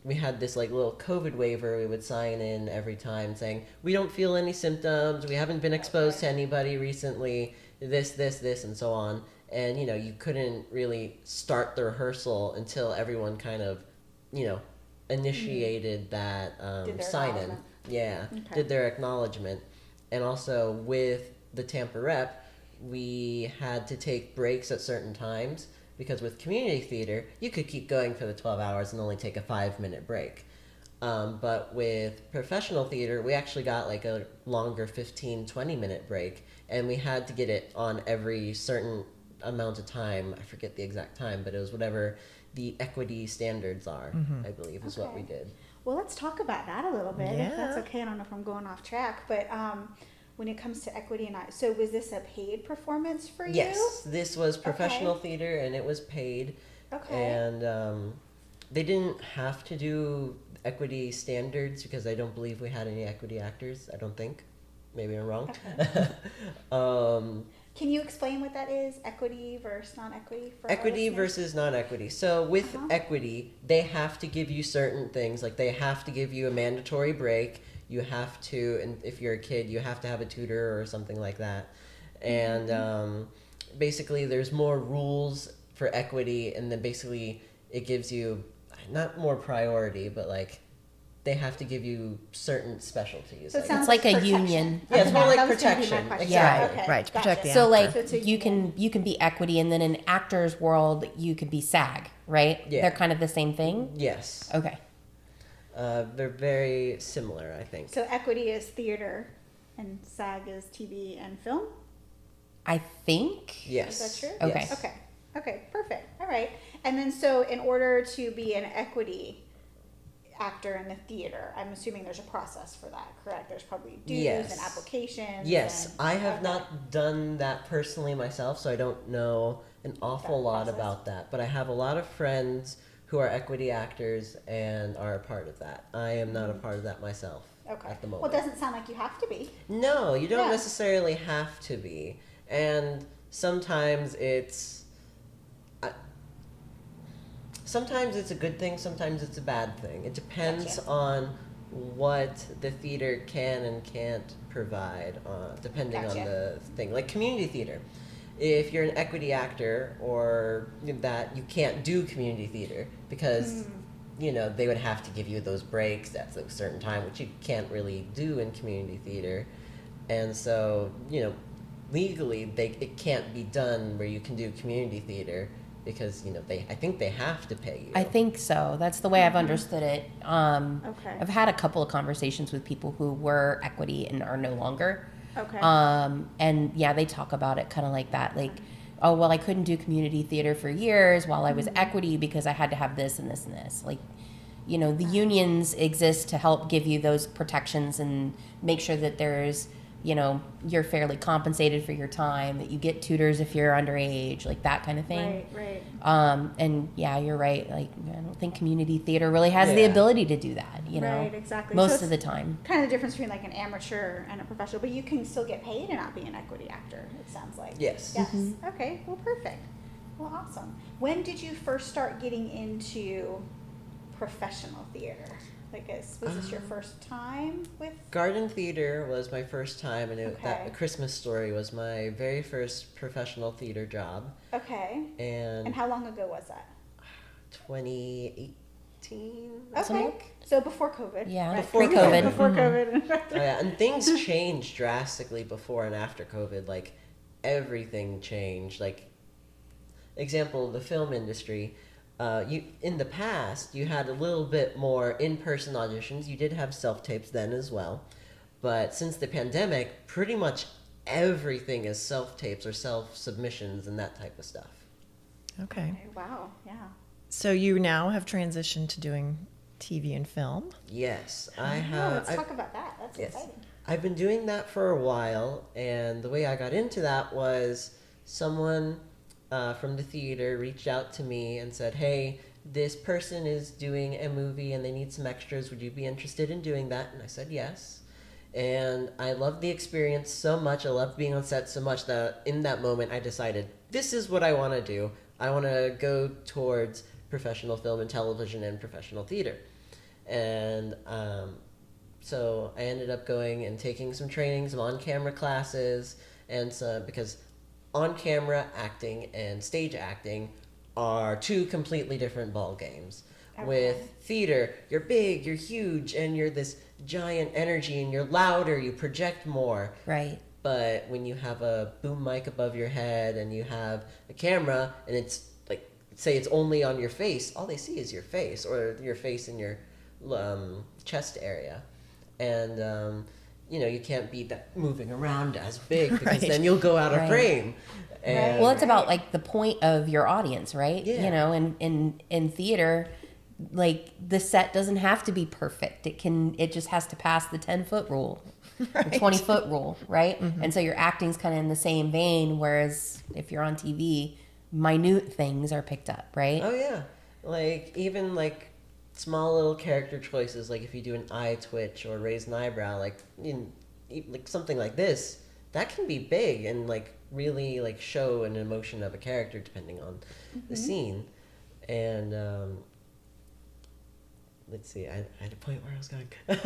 we had this like little COVID waiver we would sign in every time saying we don't feel any symptoms, we haven't been exposed to anybody recently, this, and so on. And you couldn't really start the rehearsal until everyone kind of initiated that Did their sign in. acknowledgement. Yeah, Okay. did their acknowledgement. And also with the Tampa rep, we had to take breaks at certain times because with community theater, you could keep going for the 12 hours and only take a 5-minute break. But with professional theater, we actually got like a longer 15, 20-minute break, and we had to get it on every certain amount of time. I forget the exact time, but it was whatever the equity standards are, I believe, is what we Okay. did. Well, let's talk about that a little bit, if that's Yeah. okay. I don't know if I'm going off track, but when it comes to equity and so was this a paid performance for you? Yes, this was professional theater, and it was paid. Okay. And they didn't have to do equity standards because I don't believe we had any equity actors. I don't think. Maybe I'm wrong. Can you explain what that is? Equity versus non-equity for our Equity listeners? versus non-equity. So with Uh-huh. equity, they have to give you certain things. Like they have to give you a mandatory break. You have to, and if you're a kid, you have to have a tutor or something like that. And basically, there's more rules for equity, and then basically it gives you not more priority, but like they have to give you certain specialties. So it I sounds It's like a protection. union. Yeah, it's more That like was gonna be my protection. question. Exactly. Okay, Right, to protect gotcha. the So actor. like So it's a you union. can be equity, and then in actors world you could be SAG, right? Yeah. They're kind of the same thing. Yes. Okay. They're very similar, I think. So equity is theater, and SAG is TV and film. I think. Yes. Is that true? Okay. Yes. Okay. Okay. Perfect. All right. And then, so in order to be an equity actor in the theater, I'm assuming there's a process for that, correct? There's probably dues Yes. and applications. Yes, and- I have okay. not done that personally myself, so I don't know an awful That lot process. about that. But I have a lot of friends who are equity actors and are a part of that. I am not a part of that myself Okay. at the Well, moment. it doesn't sound like you have to be. No, you don't Yeah. necessarily have to be. And sometimes sometimes it's a good thing, sometimes it's a bad thing. It depends Gotcha. on what the theater can and can't provide, depending Gotcha. on the thing. Like community theater. If you're an equity actor or that, you can't do community theater because they would have to give you those breaks at a certain time, which you can't really do in community theater. And so, legally it can't be done where you can do community theater because I think they have to pay you. I think so. That's the way I've understood it. Okay. I've had a couple of conversations with people who were equity and are no longer. Okay. And yeah, they talk about it kind of like that. Like, oh, well, I couldn't do community theater for years while I was equity because I had to have this and this and this. Like, the unions exist to help give you those protections and make sure that there's, you're fairly compensated for your time, that you get tutors if you're underage, like that kind of thing. Right. And yeah, you're right. Like, I don't think community theater really has the Yeah. ability to do that, Right, exactly. So most it's of the time. kind of the difference between like an amateur and a professional, but you can still get paid and not be an equity actor, it sounds like. Yes. Yes. Okay. Well, perfect. Well, awesome. When did you first start getting into professional theater? Like, was this your first time with? Garden theater was my first time, and Okay. that A Christmas Story was my very first professional theater job. Okay. And And how long ago was that? 2018. Okay. So before COVID. Yeah, right? Before pre-COVID. Before Mhm. COVID. Oh, yeah, and things changed drastically before and after COVID. Like everything changed. Like example, the film industry. You in the past you had a little bit more in-person auditions. You did have self-tapes then as well, but since the pandemic, pretty much everything is self-tapes or self-submissions and that type of stuff. Okay. Wow. Yeah. So you now have transitioned to doing TV and film. Yes, I Oh, have. let's talk about that. That's Yes. exciting. I've been doing that for a while, and the way I got into that was someone from the theater reached out to me and said, hey, this person is doing a movie and they need some extras. Would you be interested in doing that? And I said yes. And I loved the experience so much. I loved being on set so much that in that moment I decided, this is what I want to do. I want to go towards professional film and television and professional theater. And so I ended up going and taking some training, some on-camera classes, and so because on-camera acting and stage acting are two completely different ball games. With theater, you're big, you're huge, and you're this giant energy, and you're louder, you project more. Right. But when you have a boom mic above your head and you have a camera and it's like, say it's only on your face, all they see is your face or your face in your chest area. And, you can't be that moving around as big because then you'll go out of frame. And Well, it's about like the point of your audience, right? Yeah. In theater, like the set doesn't have to be perfect. It just has to pass the 10-foot rule. Right. The 20-foot rule, right? And so your acting's kind of in the same vein, whereas if you're on TV, minute things are picked up, right? Oh yeah, like even like small little character choices, like if you do an eye twitch or raise an eyebrow, like like something like this, that can be big and like really like show an emotion of a character depending on the scene. And let's see, I had a point where I was going. I know.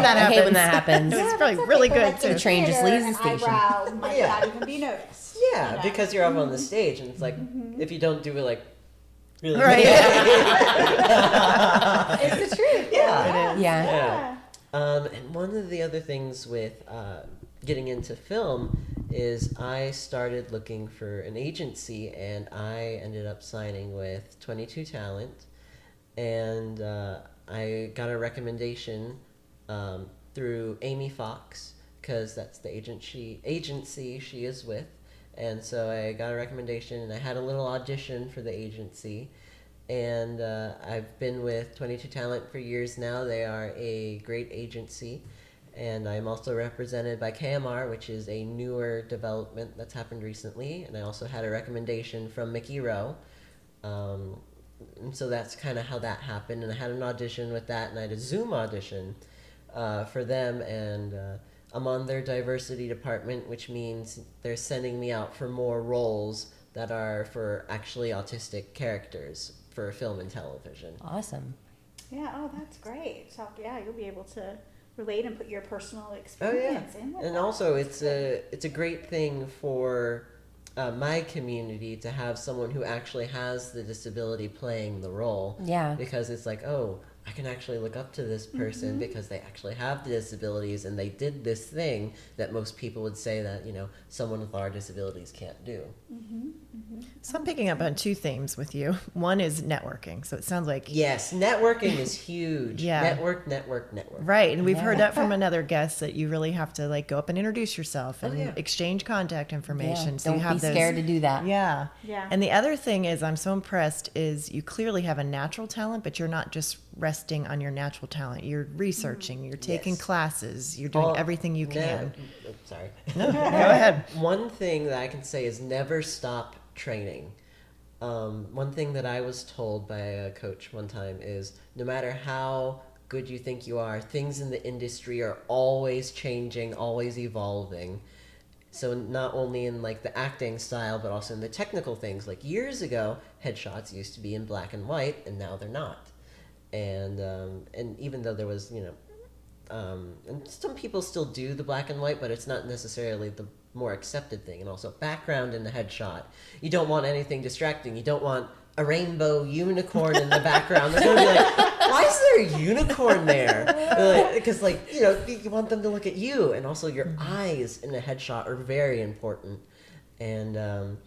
I hate when that happens. It's probably really good too. too. The train just leaves the station. Eyebrow might Yeah. not even be noticed. Yeah, you know? because you're up on the stage, and it's like if you don't do it like really, Right. It's the truth. Yeah. It is. Yeah. And one of the other things with getting into film is I started looking for an agency, and I ended up signing with 22 Talent, and I got a recommendation through Amy Fox, because that's the agency she is with. And so I got a recommendation, and I had a little audition for the agency. And I've been with 22 Talent for years now. They are a great agency. And I'm also represented by KMR, which is a newer development that's happened recently. And I also had a recommendation from Mickey Rowe. And so that's kind of how that happened. And I had an audition with that, and I had a Zoom audition for them. And I'm on their diversity department, which means they're sending me out for more roles that are for actually autistic characters for film and television. Awesome. Yeah, oh, that's great. So, yeah, you'll be able to relate and put your personal Oh yeah, experience in with and that. also it's a great thing for my community to have someone who actually has the disability playing the role. Yeah. Because it's like, oh, I can actually look up to this person because they actually have the disabilities and they did this thing that most people would say that, someone with our disabilities can't do. So I'm picking up on two themes with you. One is networking. So it sounds like Yes, networking is huge. Yeah. Network. right, and we've heard that from another guest that you really have to like go up and introduce yourself and yeah. exchange contact information. Yeah. So Don't you have be those, scared to do that. Yeah. Yeah. And the other thing is I'm so impressed is you clearly have a natural talent, but you're not just resting on your natural talent. You're researching, you're taking Yes. classes, you're doing Well, everything you can. Sorry. Go ahead. One thing that I can say is never stop training. One thing that I was told by a coach one time is no matter how good you think you are, things in the industry are always changing, always evolving. So not only in like the acting style, but also in the technical things. Like years ago, headshots used to be in black and white, and now they're not. And even though there was, and some people still do the black and white, but it's not necessarily the more accepted thing. And also background in the headshot. You don't want anything distracting. You don't want a rainbow unicorn in the background. They're going to be like, why is there a unicorn there? Because, you want them to look at you. And also your eyes in a headshot are very important. And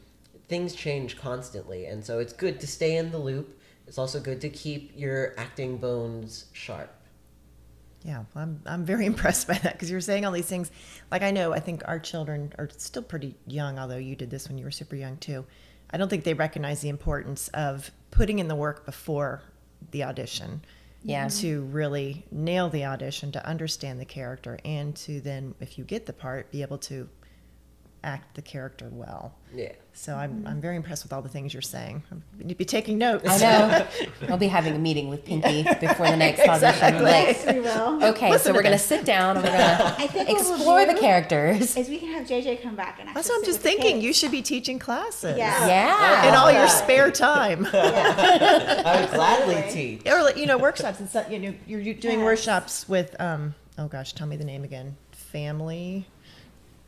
things change constantly. And so it's good to stay in the loop. It's also good to keep your acting bones sharp. Yeah, I'm very impressed by that because you're saying all these things. Like I think our children are still pretty young, although you did this when you were super young too. I don't think they recognize the importance of putting in the work before the audition. Yeah. To really nail the audition, to understand the character, and to then, if you get the part, be able to act the character well. Yeah. So I'm very impressed with all the things you're saying. You need to be taking notes. I know. I'll be having a meeting with Pinky before the next audition. Exactly. Like, Yes, we will. okay, Listen so to we're going to this. sit down and we're I going think to what we'll explore the do characters. Is we can have JJ come back and actually That's what I'm sit just with the thinking. kids. You should be teaching classes. Yeah. Yeah. In all your spare time. I would gladly Absolutely. teach. Or workshops and stuff. You're doing Yes. workshops with oh gosh, tell me the name again.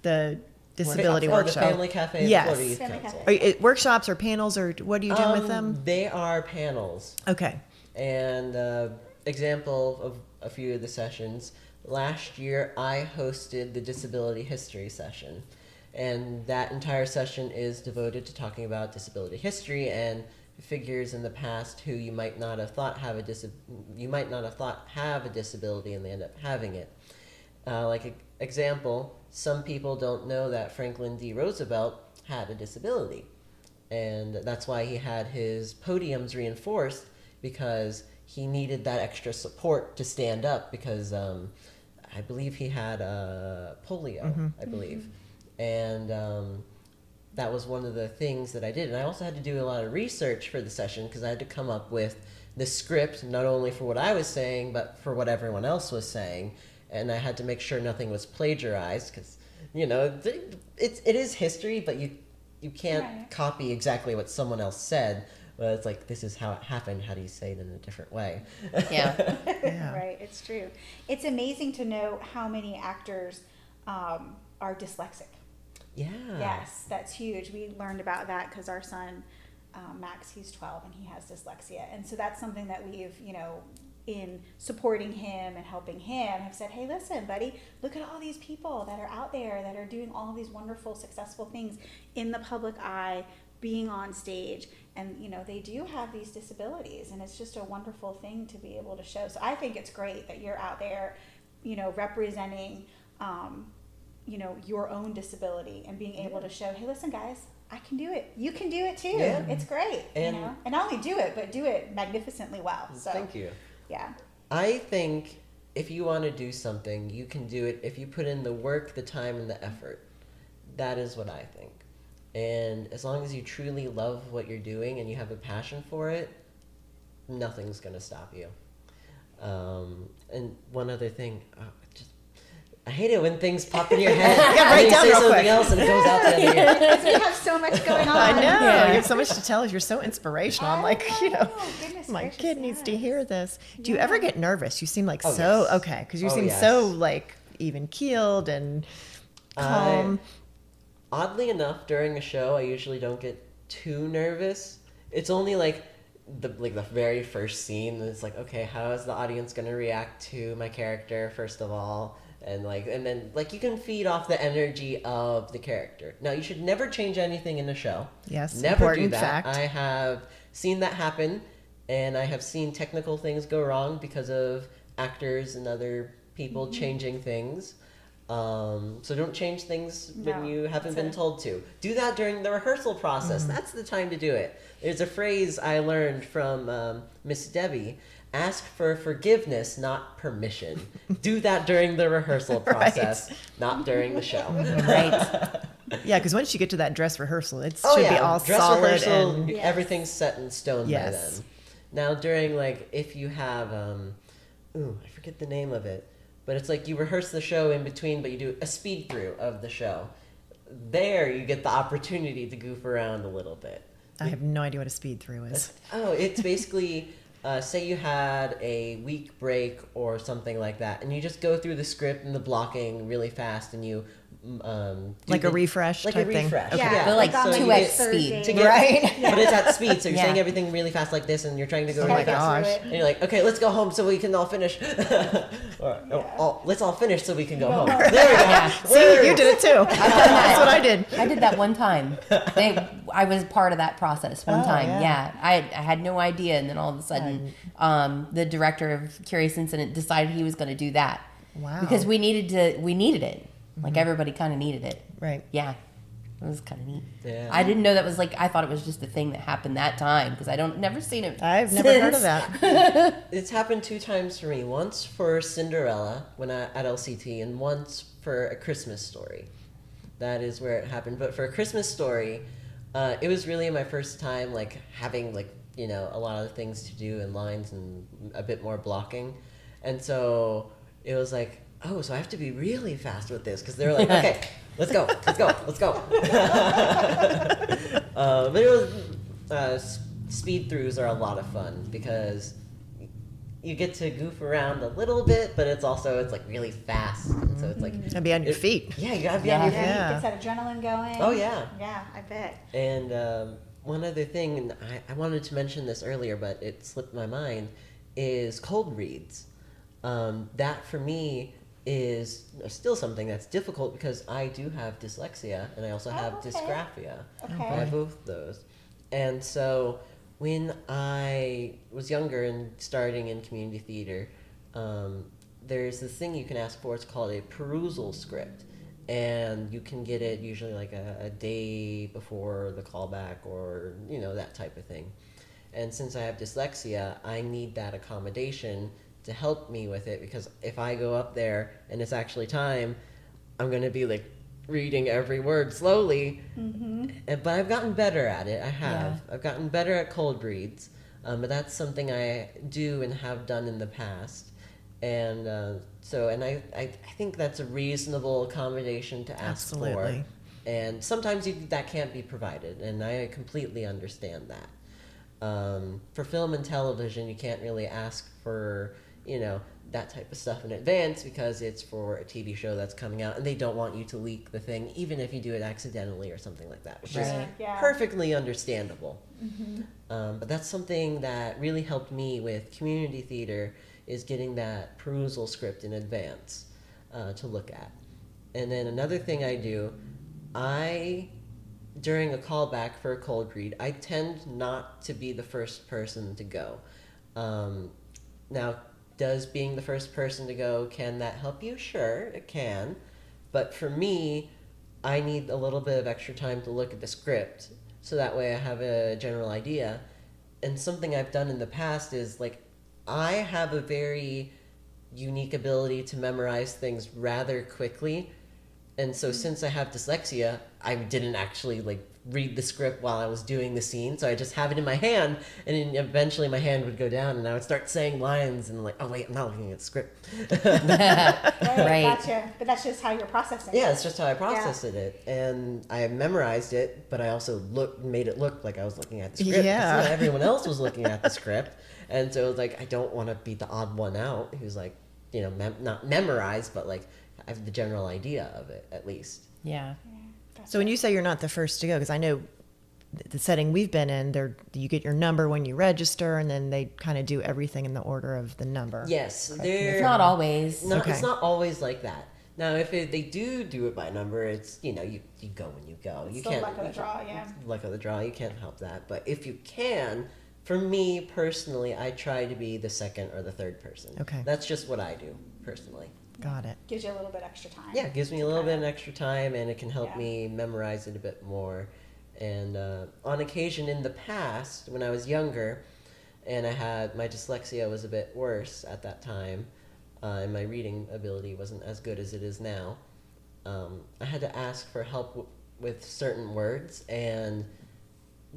The disability The workshop. Family Cafe and Yes. Florida Youth Family Council. Cafe. Workshops or panels or what are you doing with them? They are panels. Okay. And example of a few of the sessions, last year I hosted the disability history session. And that entire session is devoted to talking about disability history and figures in the past who you might not have thought have a disability and they end up having it. Example, some people don't know that Franklin D. Roosevelt had a disability, and that's why he had his podiums reinforced, because he needed that extra support to stand up, because I believe he had polio, I believe. And that was one of the things that I did. And I also had to do a lot of research for the session, because I had to come up with the script, not only for what I was saying, but for what everyone else was saying. And I had to make sure nothing was plagiarized, because, it is history, but you can't copy exactly what someone else said. But it's like, this is how it happened. How do you say it in a different way? Yeah. Right, it's true. It's amazing to know how many actors are dyslexic. Yeah. Yes, that's huge. We learned about that because our son, Max, he's 12 and he has dyslexia. And so that's something that we've, in supporting him and helping him, have said, hey, listen, buddy, look at all these people that are out there that are doing all of these wonderful, successful things in the public eye, being on stage. And, they do have these disabilities. And it's just a wonderful thing to be able to show. So I think it's great that you're out there, representing your own disability and being able to show, hey, listen, guys, I can do it. You can do it too. Yeah. It's great, And and not only do it, but do it magnificently well. So thank you. yeah. I think if you want to do something, you can do it if you put in the work, the time, and the effort. That is what I think. And as long as you truly love what you're doing and you have a passion for it, nothing's going to stop you. And one other thing, I hate it when things pop in your head. Yeah, write and down you say real something quick. else and it goes out the end of your Because we have so much going on. I know. Yeah. You have so much to tell us. You're so inspirational. I'm like, Goodness my gracious, kid needs to yes. hear this. Do you ever get nervous? You seem like Oh, so, yes. okay, because you Oh, seem yes. so like even keeled and calm. Oddly enough, during a show, I usually don't get too nervous. It's only like the very first scene. It's like, okay, how is the audience going to react to my character, first of all? And then you can feed off the energy of the character. Now, you should never change anything in the show. Yes, Never do important that. fact. I have seen that happen, and I have seen technical things go wrong because of actors and other people changing things. So don't change things when No, you haven't that's been told to. Do that during the rehearsal process. That's the time to do it. There's a phrase I learned from Miss Debbie. Ask for forgiveness, not permission. Do that during the rehearsal process, not during the show. Right. Yeah, because once you get to that dress rehersal, it Oh, should yeah. be all Dress solid rehearsal, and Yes. everything's set in stone Yes. by then. Now, during if you have, I forget the name of it, but it's like you rehearse the show in between, but you do a speed through of the show. There, you get the opportunity to goof around a little bit. I have no idea what a speed through is. Oh, it's basically, say you had a week break or something like that, and you just go through the script and the blocking really fast, and you do Like a refresh like type a thing? refresh. Okay. Yeah, But like on 2x Thursday. speed. To get, Right. But it's at speed, so you're Yeah. saying everything really fast like this, and you're trying to go Oh really my fast. gosh. And you're like, okay, let's go home so we can all finish. Let's all finish so we can go home. There we go. Yeah. See, you did it too. That's what I did. I did that one time. I was part of that process one Oh, time. yeah. Yeah. I had no idea, and then all of a sudden, the director of Curious Incident decided he was going to do that. Wow. Because we needed it. Like everybody kind of needed it. Right. Yeah. It was kind of neat. Yeah. I didn't know that was I thought it was just a thing that happened that time because I never seen it. I've never heard of since. that. It's happened 2 times for me. Once for Cinderella when at LCT, and once for A Christmas Story. That is where it happened. But for A Christmas Story, it was really my first time having a lot of things to do and lines and a bit more blocking, and so it was like, oh, so I have to be really fast with this because they were like, okay, let's go. But it was speed throughs are a lot of fun because you get to goof around a little bit, but it's really fast. And so it's like And be on your feet. Yeah, you gotta be on your feet. Yeah. Gets that adrenaline going. Oh, yeah. Yeah, I bet. And one other thing, and I wanted to mention this earlier, but it slipped my mind, is cold reads. That for me is still something that's difficult because I do have dyslexia and I also have okay. dysgraphia. Okay. I have both those. And so when I was younger and starting in community theater, there's this thing you can ask for. It's called a perusal script. And you can get it usually like a day before the callback or, that type of thing. And since I have dyslexia, I need that accommodation to help me with it, because if I go up there and it's actually time, I'm going to be like reading every word slowly. But I've gotten better at it. I have. Yeah. I've gotten better at cold reads. But that's something I do and have done in the past. And I think that's a reasonable accommodation to ask Absolutely. for. And sometimes that can't be provided, and I completely understand that. For film and television, you can't really ask for, that type of stuff in advance because it's for a TV show that's coming out, and they don't want you to leak the thing, even if you do it accidentally or something like that, which is Right. perfectly understandable. But that's something that really helped me with community theater, is getting that perusal script in advance to look at. And then another thing I do, during a callback for a cold read, I tend not to be the first person to go. Now, does being the first person to go, can that help you? Sure, it can. But for me, I need a little bit of extra time to look at the script, so that way I have a general idea. And something I've done in the past is, like, I have a very unique ability to memorize things rather quickly. And so since I have dyslexia, I didn't actually read the script while I was doing the scene. So I just have it in my hand, and then eventually my hand would go down and I would start saying lines and oh wait, I'm not looking at the script. Right. Gotcha. But that's just how you're processing. Yeah, it's just how I processed it. And I memorized it, but I also made it look like I was looking at the script. Yeah. Because not everyone else was looking at the script. And so it was I don't want to be the odd one out who's not memorized, but I have the general idea of it at least. Yeah. So when you say you're not the first to go, because I know the setting we've been in, you get your number when you register, and then they kind of do everything in the order of the number. Yes, It's not always. Okay. It's not always like that. Now, if they do it by number, it's you go when you go. You Still can't luck of the draw, yeah. luck of the draw. You can't help that. But if you can, for me personally, I try to be the second or the third person. Okay. That's just what I do personally. Got it. Gives you a little bit extra time. Yeah, it gives me a little bit of extra time, and it can help Yeah. me memorize it a bit more. And on occasion in the past, when I was younger, and my dyslexia was a bit worse at that time, and my reading ability wasn't as good as it is now, I had to ask for help with certain words, and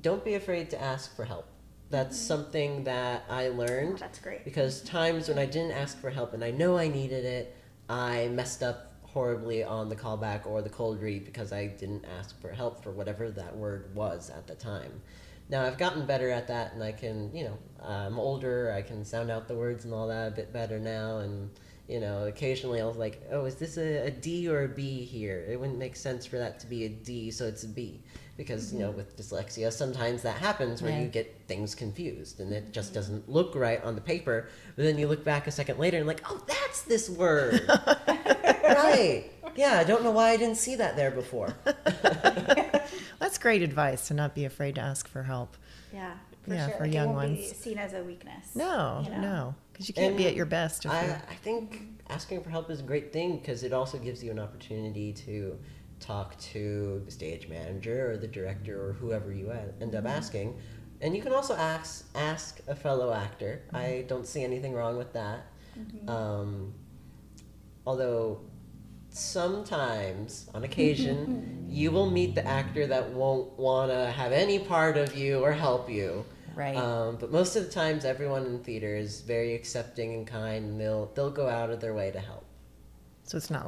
don't be afraid to ask for help. That's something that I learned. Oh, that's great. Because times when I didn't ask for help and I know I needed it, I messed up horribly on the callback or the cold read because I didn't ask for help for whatever that word was at the time. Now I've gotten better at that, and I can, I'm older, I can sound out the words and all that a bit better now, and occasionally I was like, oh, is this a D or a B here? It wouldn't make sense for that to be a D, so it's a B. Because, with dyslexia, sometimes that happens where Yeah. you get things confused and it just doesn't look right on the paper. But then you look back a second later and oh, that's this word. Right. Yeah, I don't know why I didn't see that there before. That's great advice, to not be afraid to ask for help. Yeah, Yeah, sure. for It young won't be ones. seen as a weakness. No, you know? no, because you can't be And at your best. If you're... I think asking for help is a great thing because it also gives you an opportunity to talk to the stage manager or the director or whoever you end up asking. And you can also ask a fellow actor. I don't see anything wrong with that. Although sometimes, on occasion, you will meet the actor that won't want to have any part of you or help you. Right. But most of the times, everyone in theater is very accepting and kind, and they'll go out of their way to help. So it's not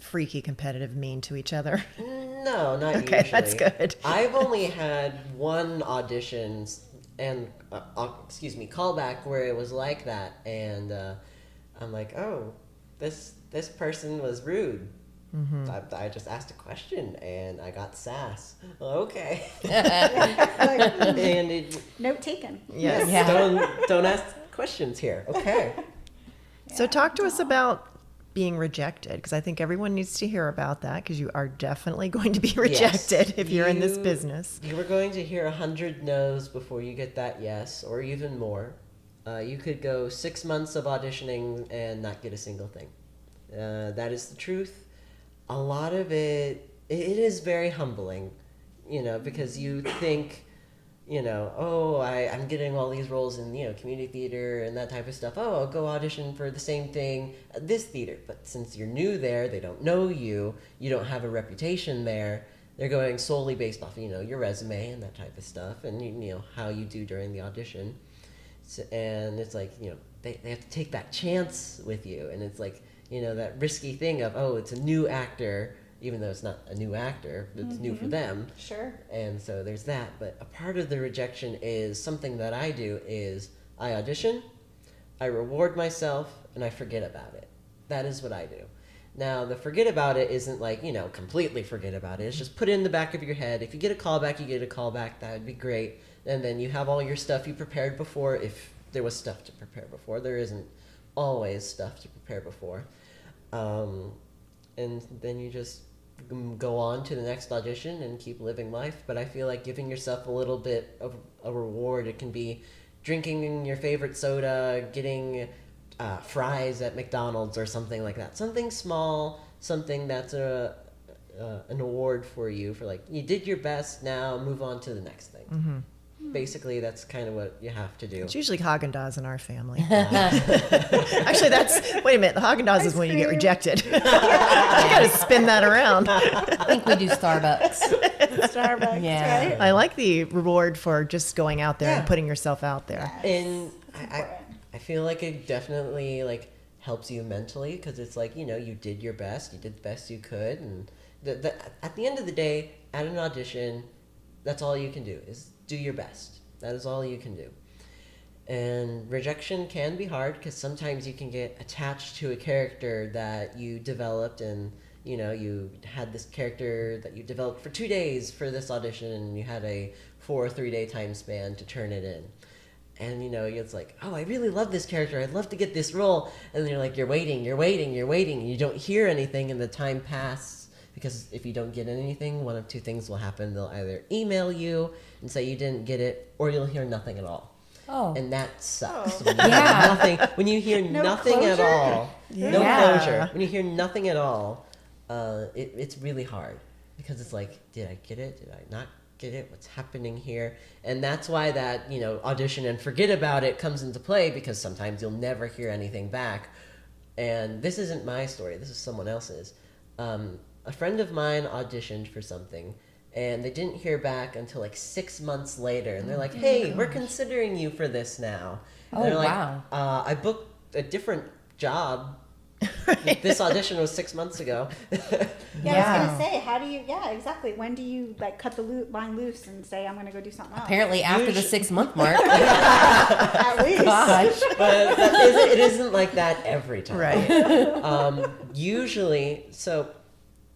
freaky, competitive, mean to each other. No, not usually. Okay, that's good. I've only had one audition and callback where it was like that, and I'm like, oh, this person was rude. I just asked a question and I got sass. Okay. Like, And it, note taken. Yes. Yeah. don't ask questions here. Okay. So talk to us about being rejected, because I think everyone needs to hear about that, because you are definitely going to be rejected if you're in this business. You were going to hear 100 no's before you get that yes, or even more. You could go 6 months of auditioning and not get a single thing. That is the truth. A lot of it is very humbling, because you think, oh, I'm getting all these roles in, community theater and that type of stuff. Oh, I'll go audition for the same thing at this theater. But since you're new there, they don't know you, you don't have a reputation there. They're going solely based off, your resume and that type of stuff, and how you do during the audition. So, and it's like, they have to take that chance with you, and it's like, that risky thing of, oh, it's a new actor, even though it's not a new actor, but it's new for them. Sure. And so there's that. But a part of the rejection is something that I do is I audition, I reward myself, and I forget about it. That is what I do. Now, the forget about it isn't like, completely forget about it. It's just put it in the back of your head. If you get a callback, you get a callback. That would be great. And then you have all your stuff you prepared before, if there was stuff to prepare before. There isn't always stuff to prepare before. And then you just go on to the next audition and keep living life. But I feel like giving yourself a little bit of a reward. It can be drinking your favorite soda, getting fries at McDonald's or something like that. Something small, something that's an award for you for, like, you did your best, now move on to the next thing. Basically, that's kind of what you have to do. It's usually Haagen-Dazs in our family. Actually, wait a minute, the Haagen-Dazs is when you get rejected. You got to spin that around. I think we do Starbucks. Starbucks, Yeah. right? I like the reward for just going out there and Yeah. putting yourself out there. And important. I feel like it definitely, like, helps you mentally, because it's like, you did your best, you did the best you could, and at the end of the day, at an audition, that's all you can do, is do your best. That is all you can do. And rejection can be hard, because sometimes you can get attached to a character that you developed, and you had this character that you developed for 2 days for this audition, and you had a 4 or 3 day time span to turn it in. And it's like, oh, I really love this character, I'd love to get this role. And then you're waiting, and you don't hear anything, and the time passes. Because if you don't get anything, one of two things will happen. They'll either email you and say you didn't get it, or you'll hear nothing at all. Oh. And that sucks. Oh. When you hear Yeah. nothing, when you hear No nothing at closure? all, no Yeah. closure. When you hear nothing at all, it's really hard, because it's like, did I get it? Did I not get it? What's happening here? And that's why that audition and forget about it comes into play, because sometimes you'll never hear anything back. And this isn't my story. This is someone else's. A friend of mine auditioned for something, and they didn't hear back until like 6 months later. And they're like, hey, we're considering you for this now. And Oh, they're like, wow. I booked a different job. This audition was 6 months ago. Yeah, I Yeah. was gonna say, how do you? Yeah, exactly. When do you cut the line loose and say, I'm gonna go do something else? Apparently, after the 6 month mark. At least. Gosh. But it isn't like that every time. Right. Usually, so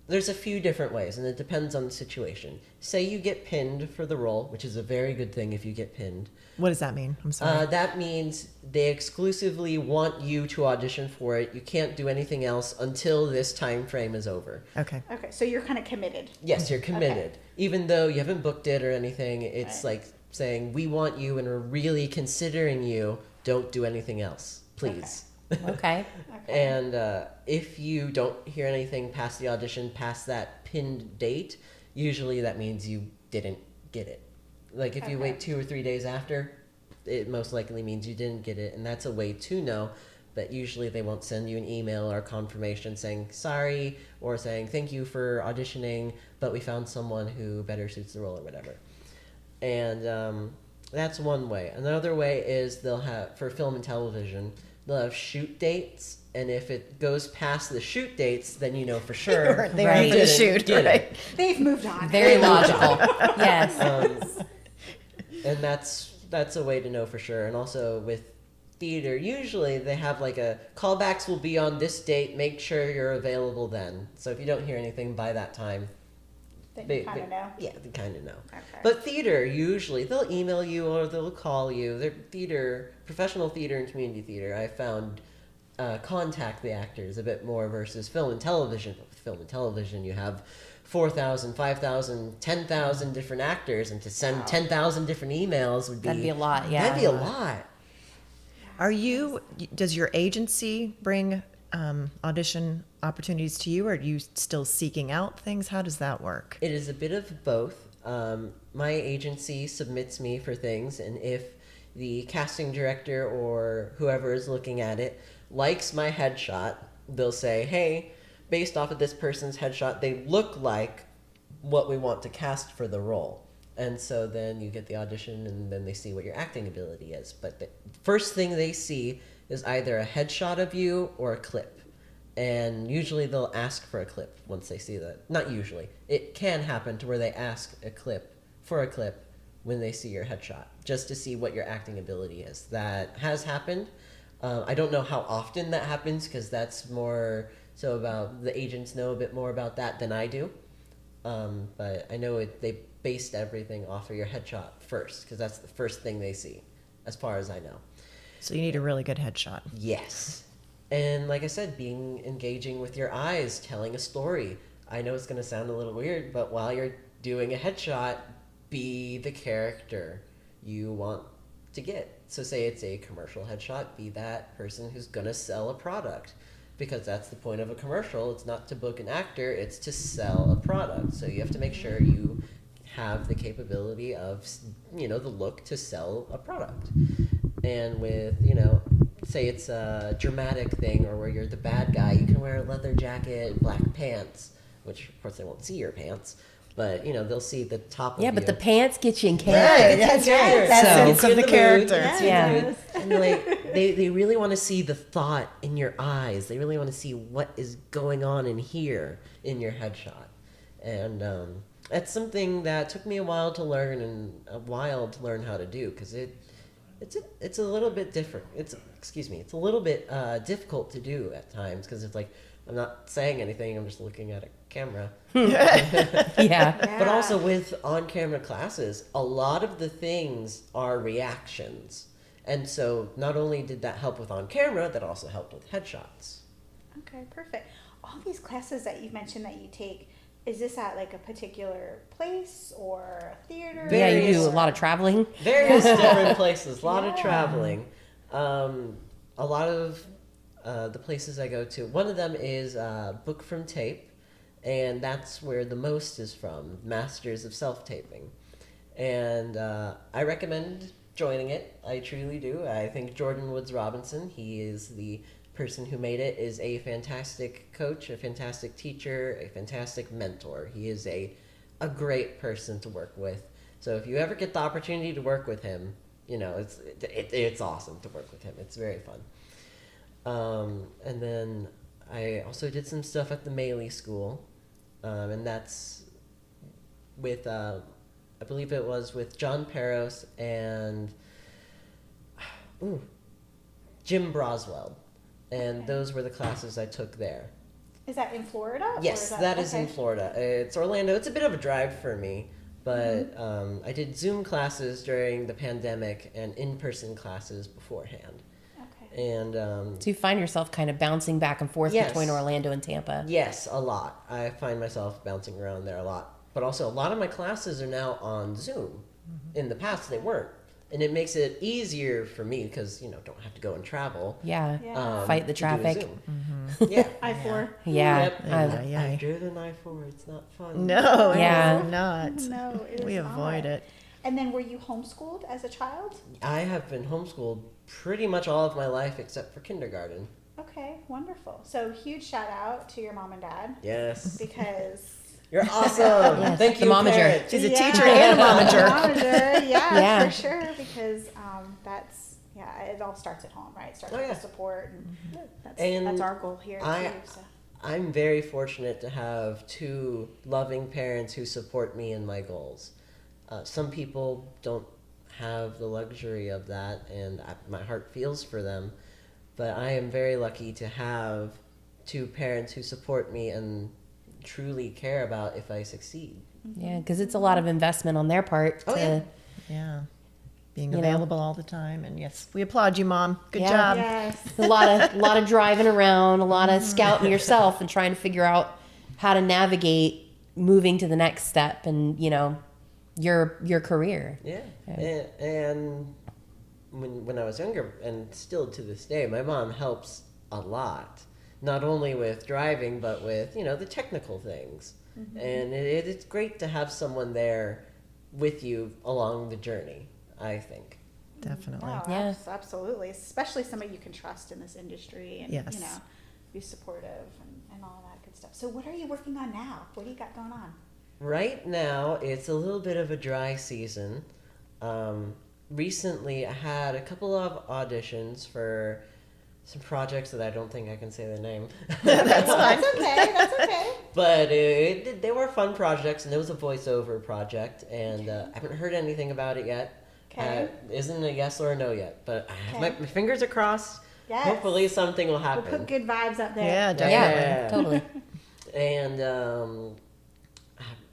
there's a few different ways, and it depends on the situation. Say you get pinned for the role, which is a very good thing if you get pinned. What does that mean? I'm sorry. That means they exclusively want you to audition for it. You can't do anything else until this time frame is over. Okay. Okay, so you're kind of committed. Yes, you're committed. Okay. Even though you haven't booked it or anything, it's Right. like saying, we want you and we're really considering you. Don't do anything else, please. Okay. Okay. And if you don't hear anything past the audition, past that pinned date, usually that means you didn't get it. Like if you Okay. wait 2 or 3 days after, it most likely means you didn't get it, and that's a way to know. But usually they won't send you an email or confirmation saying sorry, or saying thank you for auditioning, but we found someone who better suits the role or whatever. And that's one way. Another way is they'll have, for film and television, they'll have shoot dates, and if it goes past the shoot dates, then you know for sure They Right. were for the didn't shoot, get it. right? They've moved on. Very logical. Yes. And that's a way to know for sure. And also with theater, usually they have like a callbacks will be on this date. Make sure you're available then. So if you don't hear anything by that time, Then you kind of know. Yeah, they kind of know. Okay. But theater, usually they'll email you or they'll call you. They're theater, professional theater and community theater. I found contact the actors a bit more versus film and television. With film and television, you have 4,000, 5,000, 10,000 different actors, and to send 10,000 different emails would be... That'd be a lot, yeah. That'd be a lot. Does your agency bring audition opportunities to you, or are you still seeking out things? How does that work? It is a bit of both. My agency submits me for things, and if the casting director or whoever is looking at it likes my headshot, they'll say, hey, based off of this person's headshot, they look like what we want to cast for the role. And so then you get the audition, and then they see what your acting ability is. But the first thing they see is either a headshot of you or a clip. And usually they'll ask for a clip once they see that. Not usually. It can happen to where they ask for a clip when they see your headshot, just to see what your acting ability is. That has happened. I don't know how often that happens, because that's more so about the agents know a bit more about that than I do. But I know they based everything off of your headshot first, because that's the first thing they see, as far as I know. So you need a really good headshot. Yes. And like I said, engaging with your eyes, telling a story. I know it's going to sound a little weird, but while you're doing a headshot, be the character you want to get. So say it's a commercial headshot, be that person who's going to sell a product. Because that's the point of a commercial. It's not to book an actor, it's to sell a product. So you have to make sure you have the capability of, the look to sell a product. And with, say it's a dramatic thing, or where you're the bad guy, you can wear a leather jacket, black pants, which of course they won't see your pants, but they'll see the top of you. Yeah, but the pants get you in Right, character. it's character. That's So it. it's of in the mood. character. Yeah. And like they really want to see the thought in your eyes. They really want to see what is going on in here in your headshot. And that's something that took me a while to learn, and a while to learn how to do, because it's a little bit different. It's a little bit difficult to do at times, because it's like I'm not saying anything. I'm just looking at a camera. Yeah. But also with on-camera classes, a lot of the things are reactions. And so not only did that help with on-camera, that also helped with headshots. Okay, perfect. All these classes that you mentioned that you take, is this at like a particular place or a theater? Yeah, you Various- do a lot of traveling. Various different places, a lot of Yeah. traveling. A lot of the places I go to, one of them is Book from Tape, and that's where the most is from, Masters of Self-Taping. And I recommend joining it. I truly do. I think Jordan Woods Robinson, he is the person who made it, is a fantastic coach, a fantastic teacher, a fantastic mentor. He is a great person to work with. So if you ever get the opportunity to work with him, it's awesome to work with him. It's very fun. And then I also did some stuff at the Maley School, and that's with I believe it was with John Peros and Jim Broswell, and those were the classes I took there. Is that in Florida? or Yes, that is in okay. Florida. It's Orlando. It's a bit of a drive for me, but I did Zoom classes during the pandemic and in-person classes beforehand. Okay. And So you find yourself kind of bouncing back and forth Yes. between Orlando and Tampa. yes, a lot. I find myself bouncing around there a lot. But also, a lot of my classes are now on Zoom. In the past, they weren't. And it makes it easier for me because, don't have to go and travel. Yeah. Yeah. Fight the to do a traffic. Zoom. Yeah. I-4. Yeah. Yep. Ay. I've driven I-4. It's not fun. No, Yeah. it's not. No, it is We not. avoid it. And then were you homeschooled as a child? I have been homeschooled pretty much all of my life except for kindergarten. Okay, wonderful. So huge shout out to your mom and dad Yes. because You're awesome. Yes, Thank the you, momager. parents. She's a Yeah. teacher and a momager. Momager, yeah, Yeah. for sure. Because it all starts at home, right? It starts Oh, with yeah. the support, and And that's our goal here I- too. So. I'm very fortunate to have two loving parents who support me in my goals. Some people don't have the luxury of that, and my heart feels for them. But I am very lucky to have two parents who support me and truly care about if I succeed. Yeah, because it's a lot of investment on their part. Oh, yeah. Yeah. Being You know. available all the time. And yes, we applaud you, Mom. Good Yeah. job. Yes. A lot of driving around, a lot of scouting yourself and trying to figure out how to navigate moving to the next step and, your career. Yeah. And when I was younger, and still to this day, my mom helps a lot. Not only with driving, but with, the technical things. And it's great to have someone there with you along the journey, I think. Definitely. No, Yeah. absolutely. Especially somebody you can trust in this industry and, Yes. be supportive and all that good stuff. So what are you working on now? What do you got going on? Right now, it's a little bit of a dry season. Recently, I had a couple of auditions for some projects that I don't think I can say the name. That's fine. That's okay. That's okay. But they were fun projects, and it was a voiceover project, and I haven't heard anything about it yet. Okay. Isn't a yes or a no yet, but I have Okay. my fingers are crossed. Yes. Hopefully something will We'll happen. put good vibes up there. Yeah, Yeah, definitely. totally. And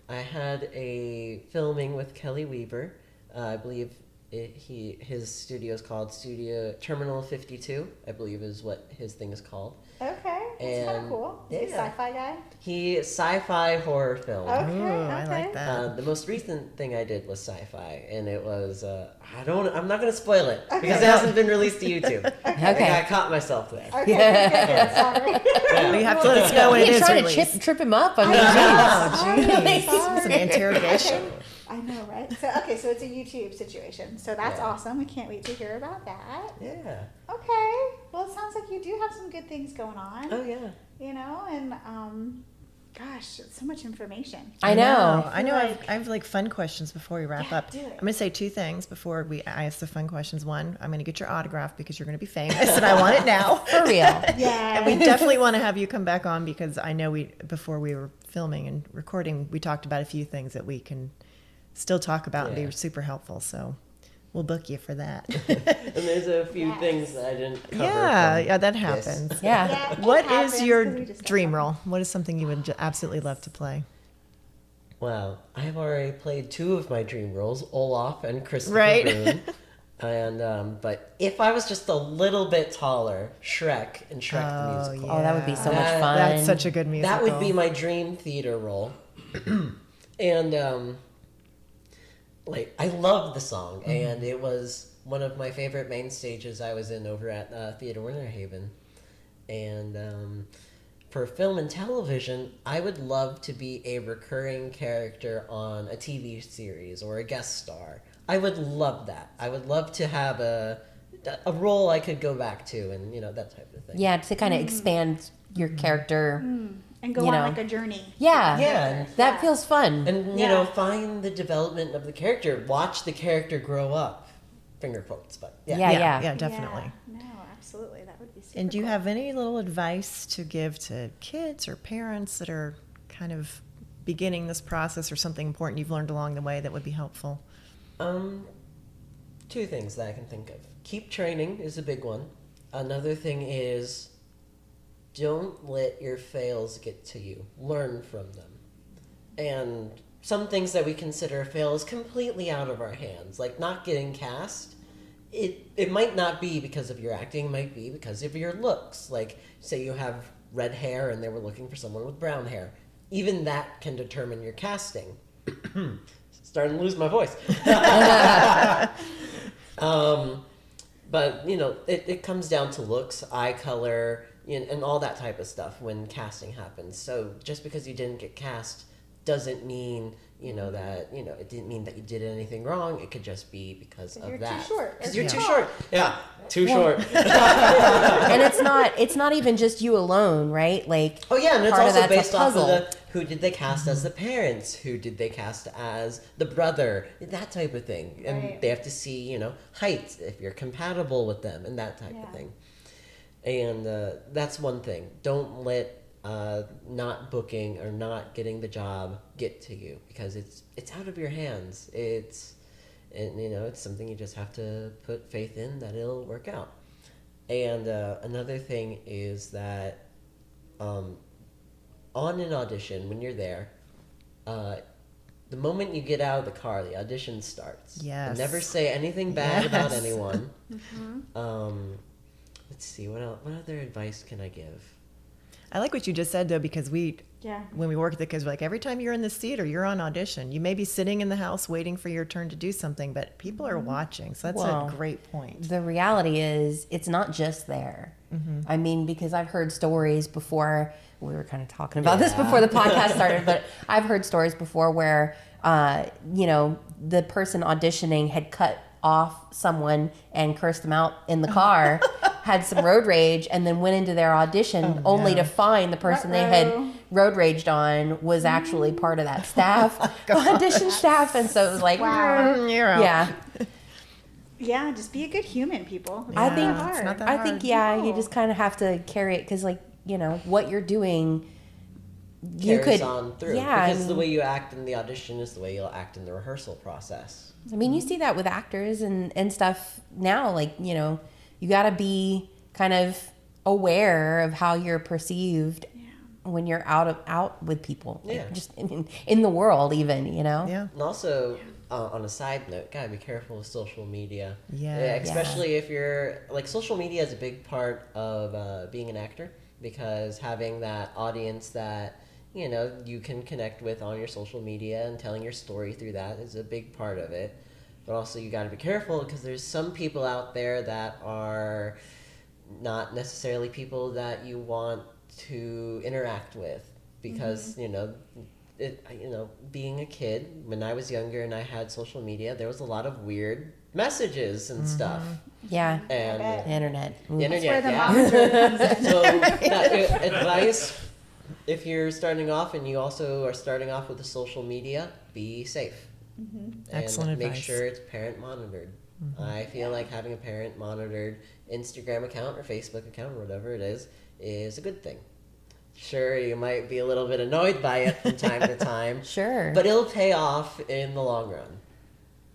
I had a filming with Kelly Weaver. I believe his studio is called Studio Terminal 52, I believe is what his thing is called. Okay. That's kind of And- cool. Is he a yeah. sci-fi guy? He sci-fi horror film. Okay. Ooh, I okay. like that. The most recent thing I did was sci-fi, and it was I'm not gonna spoil it because Okay. it hasn't been released to YouTube. Okay. I caught myself there. Okay. Good. Sorry. You have to let us know when You it ain't is trying released. to trip him up. I mean, Oh, geez. geez. It's an interrogation. Okay. I know, right? So it's a YouTube situation. So that's Yeah. awesome. We can't wait to hear about that. Yeah. Okay. Well, it sounds like you do have some good things going on. Oh yeah. And gosh, it's so much information. I know. I know. Like- I have like fun questions before we wrap Yeah, up. do it. I'm going to say two things before I ask the fun questions. One, I'm going to get your autograph because you're going to be famous, and I want it now. For real. Yeah. And we definitely want to have you come back on because I know before we were filming and recording, we talked about a few things that we can still talk about and Yeah. be super helpful. So we'll book you for that. And there's a few Yes. things that I didn't cover. yeah, that this. happens. Yeah. Yeah, it What happens, is your 'cause we just got dream some. role? What is something you would absolutely love to play? Well, I've already played two of my dream roles, Olaf and Christopher Right. Boone. And but if I was just a little bit taller, Shrek and Shrek the musical. Oh, that would be so much That- fun. That's such a good musical. That would be my dream theater role. And like I love the song, and it was one of my favorite main stages I was in over at Theater Winter Haven. And for film and television, I would love to be a recurring character on a TV series or a guest star. I would love that. I would love to have a role I could go back to, and that type of thing. Yeah, to kind of expand your character. And go You on know. like a journey. Yeah. Yeah. That Yeah. feels fun. And Yeah. find the development of the character. Watch the character grow up. Finger quotes, but yeah. Yeah. definitely. Yeah. No, absolutely. That would be super And do you cool. have any little advice to give to kids or parents that are kind of beginning this process, or something important you've learned along the way that would be helpful? Two things that I can think of. Keep training is a big one. Another thing is don't let your fails get to you. Learn from them. And some things that we consider a fail is completely out of our hands, like not getting cast. It might not be because of your acting, it might be because of your looks. Like, say you have red hair and they were looking for someone with brown hair. Even that can determine your casting. Starting to lose my voice. But, it comes down to looks, eye color, and all that type of stuff when casting happens. So just because you didn't get cast doesn't mean, that, it didn't mean that you did anything wrong. It could just be because of You're too that. short. Because Or you're too too tall. short. Yeah, too short. And it's not even just you alone, right? Like, Oh yeah, and it's part of also that's a based off of puzzle. who did they cast as the parents, who did they cast as the brother, that type of thing, and Right. they have to see height if you're compatible with them and that type Yeah. of thing. And that's one thing. Don't let not booking or not getting the job get to you, because it's out of your hands. And, it's something you just have to put faith in that it'll work out. And another thing is that on an audition, when you're there, the moment you get out of the car, the audition starts. Yes. And never say anything bad about Yes. anyone. Let's see, what other advice can I give? I like what you just said, though, because Yeah. when we work with the kids, we're like, every time you're in this theater, you're on audition. You may be sitting in the house waiting for your turn to do something, but people are watching. So that's Well, a great point. The reality is, it's not just there. I mean, because I've heard stories before. We were kind of talking about this Yeah. before the podcast started, but I've heard stories before where, the person auditioning had cut off someone and cursed them out in the car, had some road rage, and then went into their audition only to find the person they had road raged on was actually part of that staff, audition staff. And so it was like, Wow. You're out. yeah. Yeah, just be a good human, people. It's I not think- hard. It's not that I hard. think, yeah, you No. just kind of have to carry it because, like, what you're doing, you Carries could, on through. yeah, Because the way you act in the audition is the way you'll act in the rehearsal process. I mean, you see that with actors and stuff now. Like, you got to be kind of aware of how you're perceived when you're out with people. Like, Yeah. just in the world, even, Yeah. And also, on a side note, gotta be careful with social media. Yes. Especially if you're like, social media is a big part of being an actor, because having that audience that you can connect with on your social media and telling your story through that is a big part of it. But also, you gotta be careful because there's some people out there that are not necessarily people that you want to interact with, because being a kid, when I was younger and I had social media, there was a lot of weird messages and stuff. Yeah. And bet. The internet. Ooh. the That's internet, where the yeah. moms really comes in. So advice, if you're starting off and you also are starting off with the social media, be safe. And Excellent make advice. sure it's parent monitored. I feel like having a parent monitored Instagram account or Facebook account or whatever it is a good thing. Sure, you might be a little bit annoyed by it from time to time, Sure. but it'll pay off in the long run.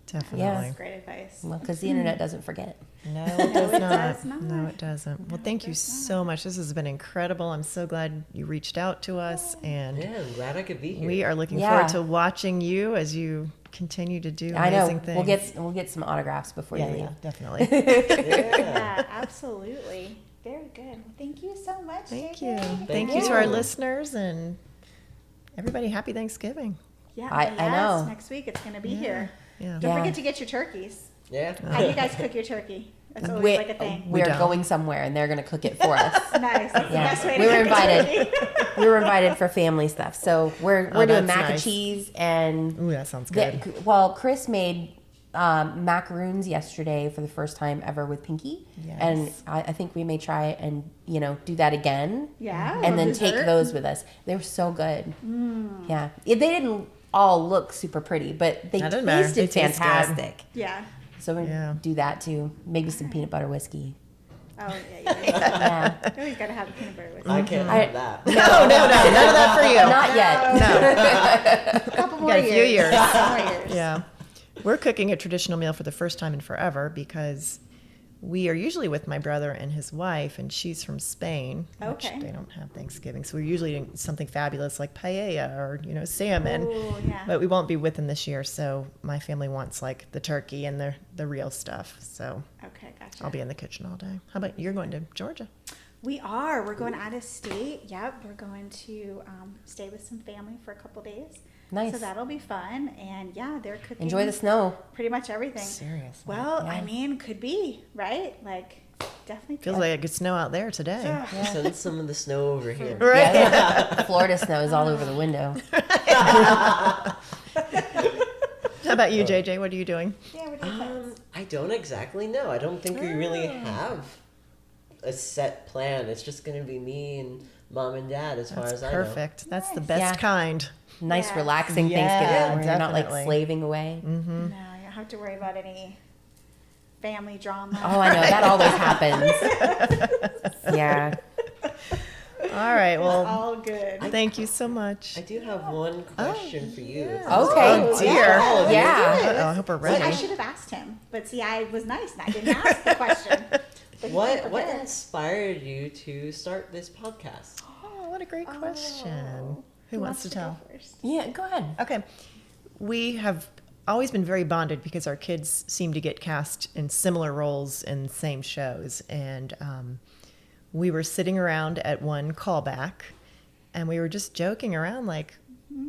Definitely. Yeah. That's great advice. Well, because the internet doesn't forget. No, it does it not. does not. No, it doesn't. Well, No, thank it you does so much. This has been incredible. I'm so glad you reached out to us, and Yeah, I'm glad I could be here. we are looking Yeah. forward to watching you as you continue to do I know. amazing things. We'll get some autographs before you leave. yeah, definitely. Yeah, absolutely. Very good. Well, thank you so much. Thank JJ. you. Thank you to you. our listeners and everybody. Happy Thanksgiving. Yeah, I yes, know. Next week it's going to be here. Yeah. Don't Yeah. forget to get your turkeys. Yeah. How do you guys cook your turkey? That's always We, like a thing. we are don't. going somewhere and they're going to cook it for us. Nice. That's the Yeah. best way to We were cook a invited. turkey. We were invited for family stuff. So we're Oh, doing that's mac and nice. cheese and Ooh, that sounds good. Chris made macaroons yesterday for the first time ever with Pinky. Yes. And I think we may try and, do that again. Yeah. And then dessert. take those with us. They were so good. Yeah. They didn't all look super pretty, but they That doesn't matter. tasted They taste good. fantastic. Yeah. So we're Yeah. gonna do that too. Maybe some peanut butter whiskey. Oh, yeah. You Yeah. always got to have peanut butter with I it. can't I- have that. No, none of that for you. Not yet. A couple more got a few years. Couple more years. Yeah. We're cooking a traditional meal for the first time in forever because we are usually with my brother and his wife, and she's from Spain, which Okay. they don't have Thanksgiving. So we're usually doing something fabulous like paella or, salmon. Ooh, yeah. But we won't be with them this year, so my family wants like the turkey and the real stuff. So Okay, gotcha. I'll be in the kitchen all day. How about you're going to Georgia? We are. We're going out of state. Yep. We're going to stay with some family for a couple days. Nice. So that'll be fun. And yeah, they're cooking. Enjoy the snow. Pretty much everything. Seriously. Well, Yeah. I mean, could be, right? Like, definitely. Feels could. like it could snow out there today. Ugh. Send some of the snow over here. Right? Yeah. Florida snow is all over the window. How about you, JJ? What are you doing? Yeah, we're doing plans. I don't exactly know. I don't think we really have a set plan. It's just going to be me and mom and dad as far That's as I know. perfect. That's the Nice. best Yeah. kind. Nice, Yeah. relaxing Yeah, Thanksgiving where you're not like definitely. slaving away. Mm-hmm. No, you don't have to worry about any family drama. Oh, I know. That always happens. Yeah. All right. Well, All good. thank you so much. I do have one question for you. yeah. Okay. Oh, dear. Oh, Yeah. Uh-oh, I hope we're See, I ready. should have asked him, but see, I was nice and I didn't ask the question. But he What came what prepared. inspired you to start this podcast? Oh, what a great question. Oh. Who wants to tell? go first? Yeah, go ahead. Okay. We have always been very bonded because our kids seem to get cast in similar roles in the same shows. And we were sitting around at one callback and we were just joking around like,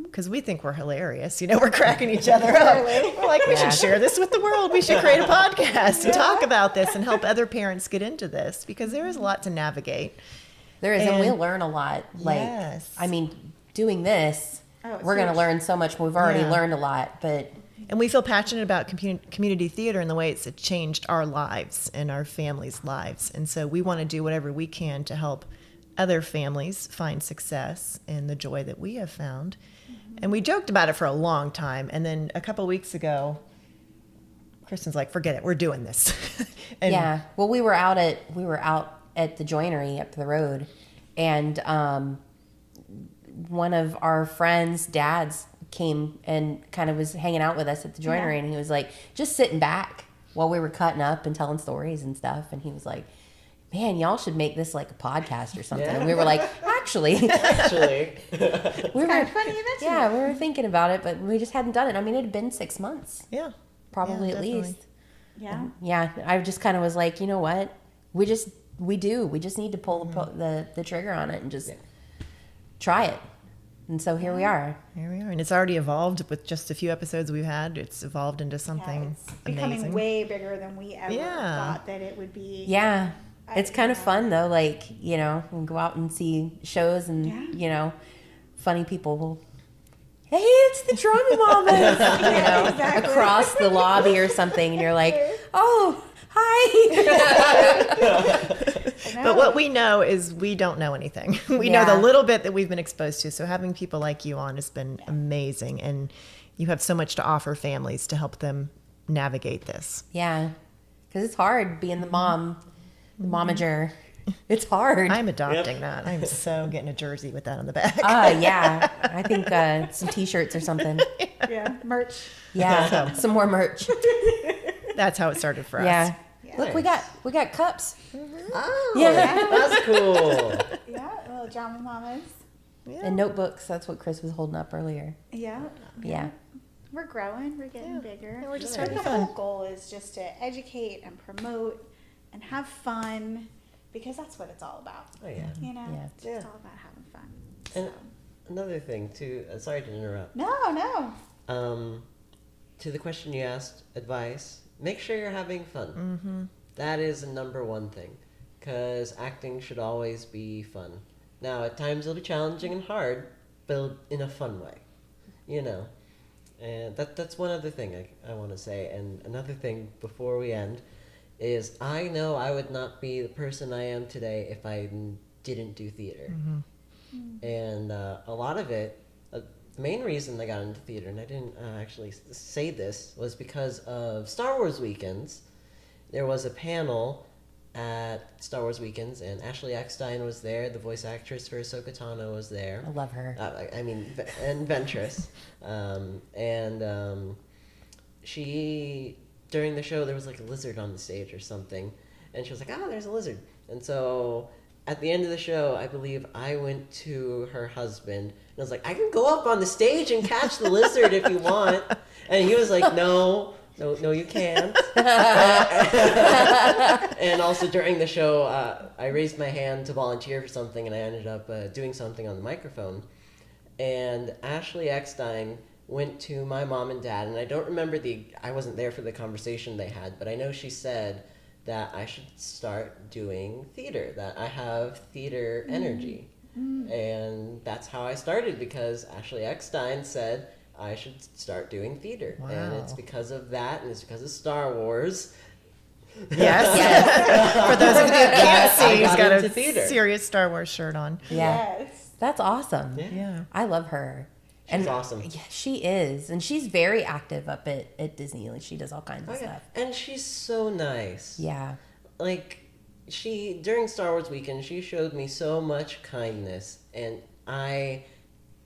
because we think we're hilarious. You know, we're cracking each other up. We're like, we Yeah. should share this with the world. We should create a podcast and talk about this and help other parents get into this because there is a lot to navigate. There is, and we And- learn a lot. Like, Yes. I mean, doing this, Oh, it's we're going to huge. learn so much. We've already Yeah. learned a lot, but And we feel passionate about community theater and the way it's changed our lives and our families' lives. And so we want to do whatever we can to help other families find success and the joy that we have found. And we joked about it for a long time. And then a couple weeks ago, Kristen's like, forget it, we're doing this. And yeah. Well, we were out at the joinery up the road, and one of our friends' dads came and kind of was hanging out with us at the joinery, Yeah. and he was like just sitting back while we were cutting up and telling stories and stuff, and he was like, man, y'all should make this like a podcast or something. Yeah. And we were like, actually, Actually, we Kind were, of funny you mentioned yeah, it. we were thinking about it, but we just hadn't done it. I mean, it had been 6 months, Yeah. probably Yeah, at definitely. least. Yeah. Yeah, I just kind of was like, you know what? We just need to pull the trigger on it and just try it. And so here we are. Here we are. And it's already evolved with just a few episodes we've had. It's evolved into Yeah, something it's becoming amazing. way bigger than we ever Yeah. thought that it would be. Yeah. It's kind of Yeah. fun though, like, you know, we go out and see shows and, Yeah. you know, funny people will, hey, it's the Drama Mamas, you know, exactly. across the lobby or something. And you're like, oh, hi. But what we know is we don't know anything. We know Yeah. the little bit that we've been exposed to. So having people like you on has been amazing. And you have so much to offer families to help them navigate this. Yeah. Because it's hard being the mom, the momager. It's hard. I'm adopting that. I'm so getting a jersey with that on the back. Yeah. I think some T-shirts or something. Yeah, merch. Yeah. Some more merch. That's how it started for us. Yeah. Yeah. Look, we got cups. oh, Yeah. that's cool. Yeah, little drama mamas. And notebooks. That's what Chris was holding up earlier. Yeah. Yeah. We're growing. We're getting bigger. Yeah, we're just But having the fun. whole goal is just to educate and promote and have fun because that's what it's all about. Oh yeah. You know, Yeah. it's Yeah. just all about having fun. And So. another thing too. Sorry to interrupt. No. To the question you asked, advice: make sure you're having fun. Mm-hmm. That is the number one thing, because acting should always be fun. Now, at times it'll be challenging and hard, but in a fun way, you know. And that's one other thing I want to say. And another thing before we end is I know I would not be the person I am today if I didn't do theater. And a lot of it, the main reason I got into theater, and I didn't actually say this, was because of Star Wars weekends. There was a panel at Star Wars weekends, and Ashley Eckstein was there. The voice actress for Ahsoka Tano was there. I love her. And Ventress. She, during the show, there was like a lizard on the stage or something. And she was like, there's a lizard. And so at the end of the show, I believe I went to her husband and I was like, I can go up on the stage and catch the lizard if you want. And he was like, no, you can't. And also during the show, I raised my hand to volunteer for something, and I ended up doing something on the microphone. And Ashley Eckstein went to my mom and dad, and I don't remember I wasn't there for the conversation they had, but I know she said that I should start doing theater, that I have theater energy. And that's how I started, because Ashley Eckstein said I should start doing theater. Wow. And it's because of that, and it's because of Star Wars. Yes. For those of you who can't see, I he's got got into a theater. serious Star Wars shirt on. Yeah. Yes. That's awesome. Yeah. Yeah. I love her. She's awesome. Yeah, she is. And she's very active up at Disney. Like, she does all kinds of Oh, yeah. stuff. And she's so nice. Yeah. Like, she during Star Wars weekend, she showed me so much kindness, and I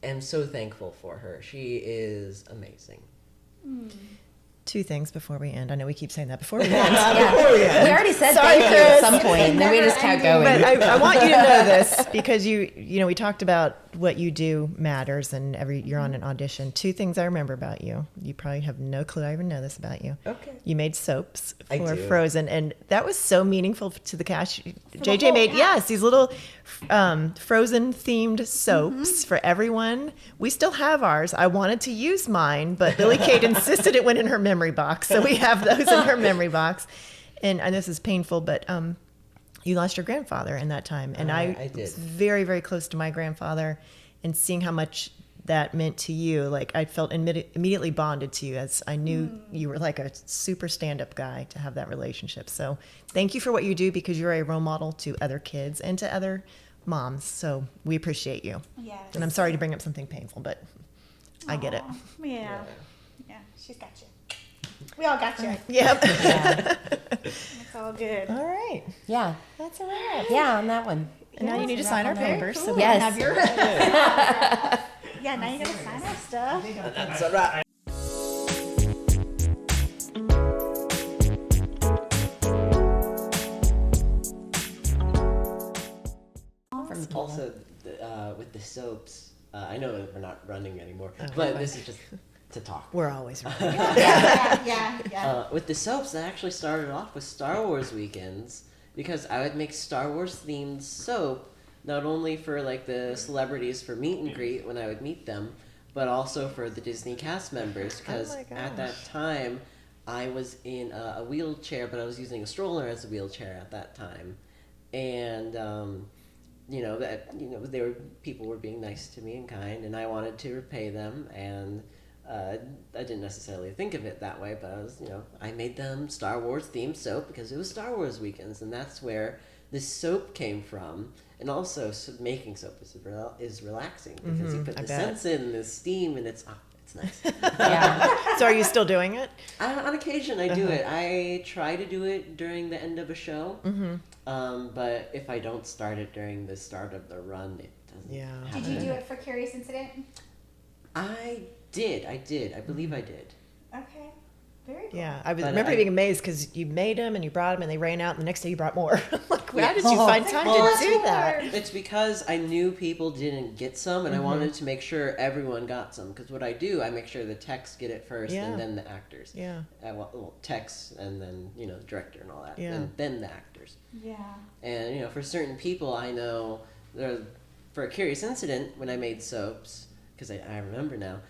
am so thankful for her. She is amazing. Two things before we end. I know we keep saying that before we end. Yeah. We already said Sorry, thank you at Chris. some point, and then we just kept going. But I want you to know this because you know, we talked about what you do matters, and you're on an audition. Two things I remember about you. You probably have no clue I even know this about you. Okay. You made soaps I for do. Frozen, and that was so meaningful to the cast. JJ whole made cast. these little Frozen themed soaps for everyone. We still have ours. I wanted to use mine, but Billy Kate insisted it went in her memory box, so we have those in her memory box. And this is painful, but you lost your grandfather in that time, and I I did. was very, very close to my grandfather, and seeing how much that meant to you, like I felt immediately bonded to you, as I knew you were like a super stand-up guy to have that relationship. So thank you for what you do, because you're a role model to other kids and to other moms. So we appreciate you. Yes. And I'm sorry to bring up something painful, but I get it. Aw, Yeah. Yeah, she's got you. We all got you. Yep. Yeah. It's all good. All right. Yeah. That's all right. Yeah, on that one. And now you need to sign our papers. So we Yes. can have your Yeah, now you gotta sign our stuff. That's all right. Also, with the soaps, I know that we're not running anymore, but this is just to talk. We're always right. Yeah. With the soaps, I actually started off with Star Wars weekends because I would make Star Wars themed soap, not only for like the celebrities for meet and greet when I would meet them, but also for the Disney cast members, because my at that time I was in a wheelchair, but I was using a stroller as a wheelchair at that time, and people were being nice to me and kind, and I wanted to repay them, and I didn't necessarily think of it that way, but I made them Star Wars themed soap because it was Star Wars weekends, and that's where this soap came from. And also, making soap is relaxing because you put I the bet. scents in, the steam, and it's nice. Yeah. So are you still doing it? On occasion, I do it. I try to do it during the end of a show, but if I don't start it during the start of the run, it doesn't. Yeah. Did you do it for Curious Incident? I did. I believe I did. Okay. Very cool. Yeah, I But remember I- being amazed because you made them and you brought them and they ran out, and the next day you brought more. I'm like, how Yeah. did you find time Well, to do that? It's because I knew people didn't get some, and I wanted to make sure everyone got some. Because what I do, I make sure the techs get it first, Yeah. and then the actors. Yeah. Techs, and then the director and all that, Yeah. and then the actors. Yeah. And for certain people, I know for a Curious Incident when I made soaps, because I remember now,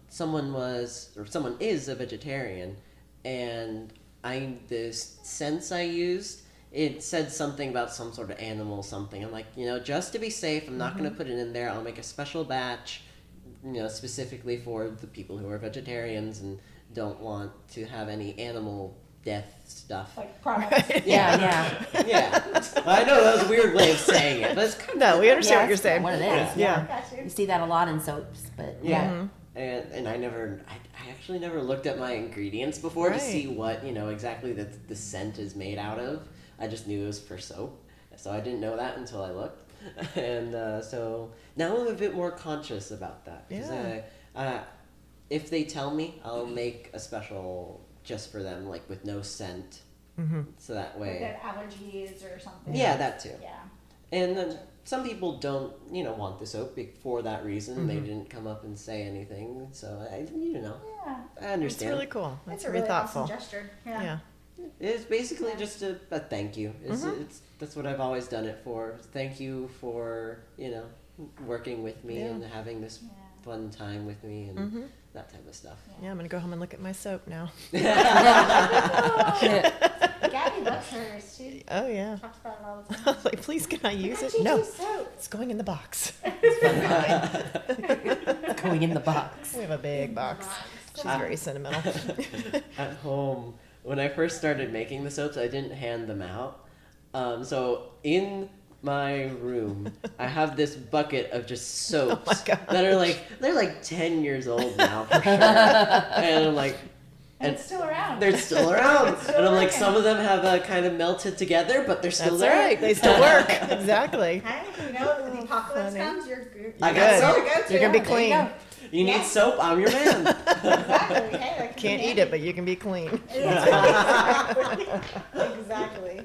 someone is a vegetarian, and the scents I used, it said something about some sort of animal something. I'm like, just to be safe, I'm not going to put it in there. I'll make a special batch, specifically for the people who are vegetarians and don't want to have any animal death stuff. Like products. Yeah. Yeah, I know that was a weird way of saying it, but it's kind No, we understand Yeah, what you're saying. what it is. Yeah. Got you. You see that a lot in soaps, but yeah. And I actually never looked at my ingredients before to Right. see what exactly the scent is made out of. I just knew it was for soap, so I didn't know that until I looked. And so now I'm a bit more conscious about that. 'Cause, Yeah. if they tell me, I'll make a special just for them, like with no scent, so that Like way. they have allergies or something. Yeah, that too. Yeah. And then some people don't, want the soap for that reason. They didn't come up and say anything, so I Yeah. I It's understand. really cool. That's That's a very really thoughtful. awesome gesture. Yeah. Yeah. It's basically just a thank you. That's what I've always done it for. Thank you for working with me Yeah. and having this Yeah. fun time with me and that type of stuff. Yeah, I'm gonna go home and look at my soap now. Gabby loves hers. She Oh yeah. talks about it all the I time. was like, please, can I use it? JJ No, soap. it's going in the box. going in the box. We have a big box. She's very sentimental. At home, when I first started making the soaps, I didn't hand them out. So in my room, I have this bucket of just soaps gosh. that are they're like 10 years old now for sure. And I'm like, And it's still around. They're still around. Still And I'm like, working. some of them have kind of melted together, but they're still That's there. right. They still work. Exactly. Hey, you know, when the apocalypse Funny. comes, you're I got Good. soap. You're go-to. You're gonna be There clean. go. You need Yeah. soap, I'm your man. Exactly. Hey, that could Can't be eat it, but you can be clean. Exactly. Exactly.